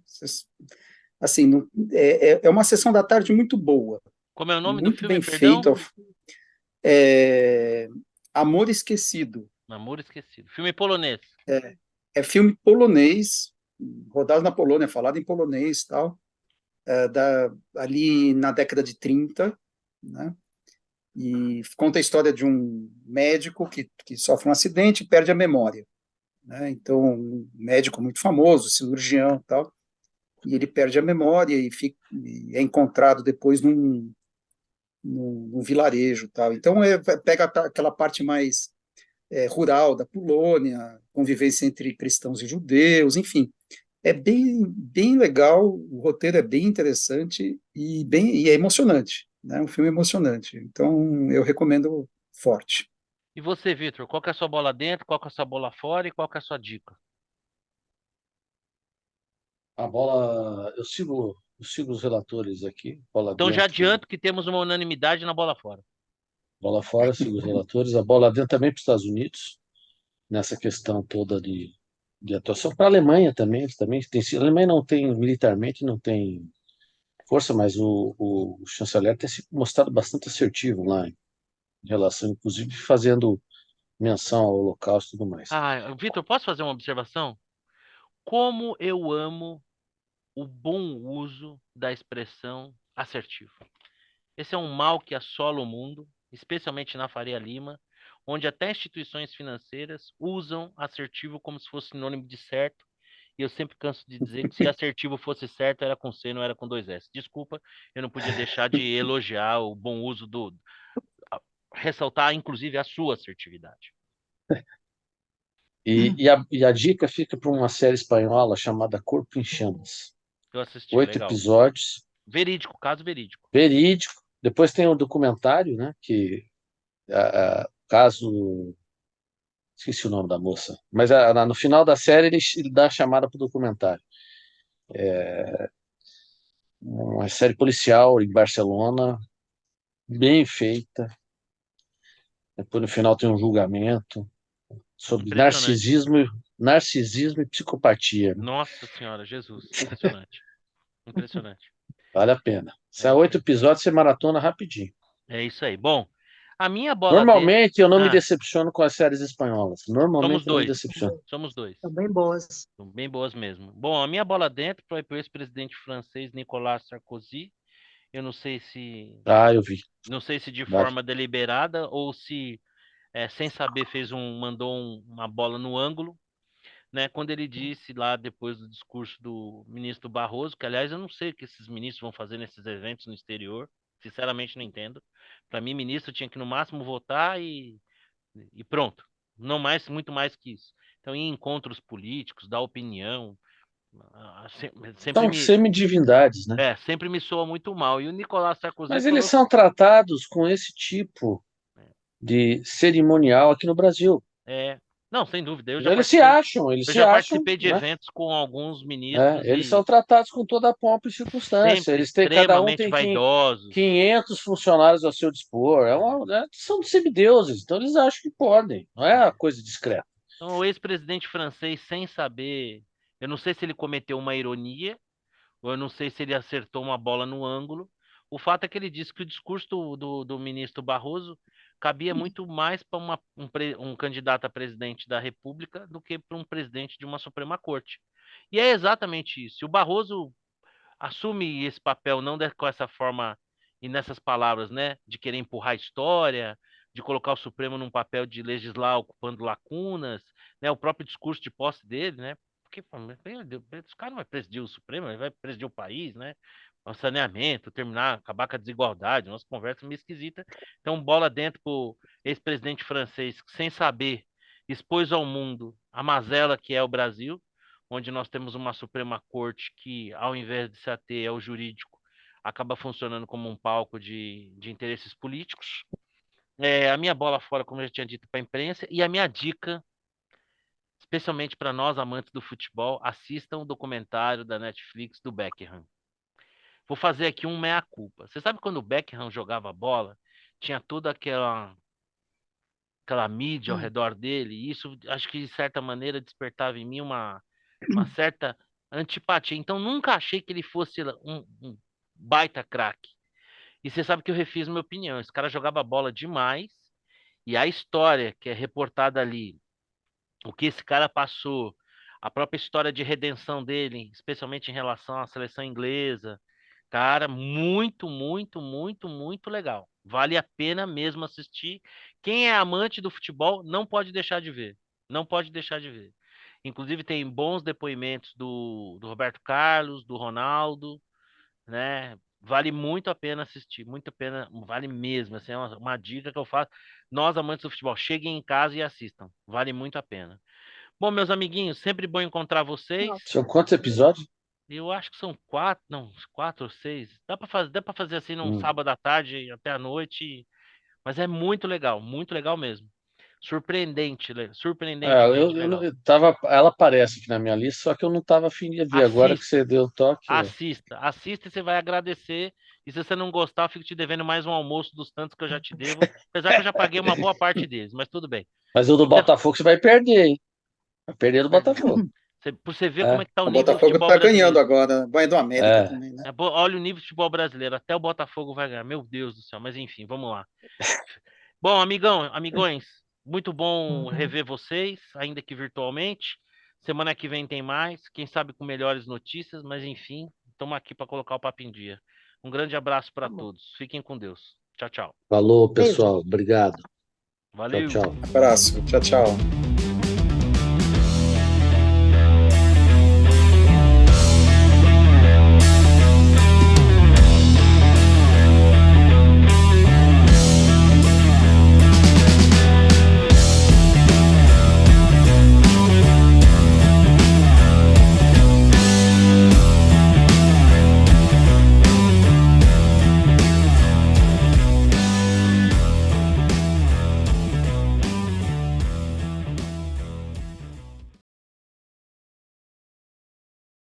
Assim, é uma sessão da tarde muito boa, Como é o nome do muito filme, bem perdão? feita. É, Amor Esquecido. Namoro Esquecido. Filme polonês. É filme polonês, rodado na Polônia, falado em polonês, tal, ali na década de 30, né? E conta a história de um médico que sofre um acidente e perde a memória, né? Então, um médico muito famoso, cirurgião e tal, e ele perde a memória e é encontrado depois num vilarejo, tal. Então, pega aquela parte mais rural da Polônia, convivência entre cristãos e judeus, enfim. É bem legal, o roteiro é bem interessante e é emocionante, né? Um filme emocionante. Então, eu recomendo forte. E você, Vitor? Qual que é a sua bola dentro? Qual que é a sua bola fora? E qual que é a sua dica? A bola, eu sigo os relatores aqui, bola Então já dentro, adianto que temos uma unanimidade na bola fora. bola fora, eu sigo os relatores, a bola dentro também para os Estados Unidos, nessa questão toda de atuação. Para a Alemanha também, eles também tem sido. A Alemanha não tem, militarmente, não tem força, mas o chanceler tem se mostrado bastante assertivo lá em relação, inclusive fazendo menção ao Holocausto e tudo mais. Ah, Vitor, posso fazer uma observação? Como eu amo o bom uso da expressão assertivo. Esse é um mal que assola o mundo, especialmente na Faria Lima, onde até instituições financeiras usam assertivo como se fosse sinônimo de certo. E eu sempre canso de dizer que se assertivo fosse certo, era com C, não era com dois S. Desculpa, eu não podia deixar de elogiar o bom uso ressaltar, inclusive, a sua assertividade. E a dica fica para uma série espanhola chamada Corpo em Chamas. Eu assisti, 8 legal. episódios, Verídico, caso verídico. verídico. Depois tem o documentário, né? Que caso esqueci o nome da moça, mas no final da série ele dá a chamada para o documentário. Uma série policial em Barcelona, bem feita. Depois no final tem um julgamento sobre Impressionante. narcisismo narcisismo e psicopatia, né? Nossa Senhora, Jesus, impressionante. Impressionante. Vale a pena. É São isso 8 aí. episódios, você maratona rapidinho. É isso aí. Bom, a minha bola dentro. Normalmente eu não me Ah, decepciono com as séries espanholas. somos Normalmente eu não me dois. decepciono. Somos dois. São bem boas. São bem boas mesmo. Bom, a minha bola dentro foi para o ex-presidente francês Nicolas Sarkozy. Eu Ah, eu vi. não sei se de Vale. forma deliberada ou se sem saber mandou uma bola no ângulo, né? Quando ele disse lá depois do discurso do ministro Barroso, que aliás eu não sei o que esses ministros vão fazer nesses eventos no exterior, sinceramente não entendo. Para mim, ministro tinha que no máximo votar e pronto, não mais, muito mais que isso. Então, em encontros políticos, dar opinião, sempre São me semidivindades, né? sempre me soa muito mal. E o Nicolas Sarkozy Mas eles falou, são tratados com esse tipo de cerimonial aqui no Brasil. não, sem dúvida, Eles eu se já acham, participei de né? eventos com alguns ministros Eles e são tratados com toda a pompa e circunstância. sempre Eles têm, cada um extremamente tem vaidosos. 500 funcionários ao seu dispor. São semideuses, então eles acham que podem. Não é uma coisa discreta. Então, o ex-presidente francês, sem saber, eu não sei se ele cometeu uma ironia, ou eu não sei se ele acertou uma bola no ângulo. O fato é que ele disse que o discurso do ministro Barroso cabia muito mais para um candidato a presidente da República do que para um presidente de uma Suprema Corte. E é exatamente isso. Se o Barroso assume esse papel não com essa forma e nessas palavras, né, de querer empurrar a história, de colocar o Supremo num papel de legislar ocupando lacunas, né, o próprio discurso de posse dele, né, porque meu Deus, esse cara não vai presidir o Supremo, ele vai presidir o país, né, o saneamento, acabar com a desigualdade, nossa conversa meio esquisita. Então, bola dentro pro ex-presidente francês, que, sem saber, expôs ao mundo a mazela que é o Brasil, onde nós temos uma Suprema Corte que, ao invés de se ater ao jurídico, acaba funcionando como um palco de interesses políticos. A minha bola fora, como eu já tinha dito para a imprensa, e a minha dica, especialmente para nós amantes do futebol, assistam o documentário da Netflix do Beckham. Vou fazer aqui um meia-culpa. Você sabe quando o Beckham jogava bola, tinha toda aquela mídia ao redor dele, e isso acho que de certa maneira despertava em mim uma certa antipatia. Então nunca achei que ele fosse um baita craque. E você sabe que eu refiz minha opinião. Esse cara jogava bola demais, e a história que é reportada ali, o que esse cara passou, a própria história de redenção dele, especialmente em relação à seleção inglesa, cara, muito, muito, muito, muito legal. Vale a pena mesmo assistir. Quem é amante do futebol não pode deixar de ver. Não pode deixar de ver. Inclusive tem bons depoimentos do Roberto Carlos, do Ronaldo, né? Vale muito a pena assistir, muito a pena, vale mesmo. Assim, é uma dica que eu faço. Nós, amantes do futebol, cheguem em casa e assistam. Vale muito a pena. Bom, meus amiguinhos, sempre bom encontrar vocês. São quantos episódios? Eu acho que são não, 4 ou 6. Dá para fazer assim num Hum. sábado à tarde até à noite, mas é muito legal mesmo. Surpreendentemente legal. Ela aparece aqui na minha lista, só que eu não estava afim de ver. Agora que Assista, você deu o toque. assista e você vai agradecer. E se você não gostar, eu fico te devendo mais um almoço dos tantos que eu já te devo, apesar que eu já paguei uma boa parte deles, mas tudo bem. Mas o do Então, Botafogo você vai perder, hein? Vai perder do perdão. Botafogo. Pra você ver como É, é que tá o O nível do Botafogo futebol está ganhando brasileiro. agora, ganha do América é. também, né? Olha o nível do futebol brasileiro. Até o Botafogo vai ganhar. Meu Deus do céu. Mas enfim, vamos lá. Bom, amigões, muito bom rever vocês, ainda que virtualmente. Semana que vem tem mais, quem sabe com melhores notícias, mas enfim, estamos aqui para colocar o papo em dia. Um grande abraço para todos. Fiquem com Deus. Tchau, tchau. Falou, Beijo. pessoal. Obrigado. Tchau, Valeu. tchau. Abraço, tchau, tchau.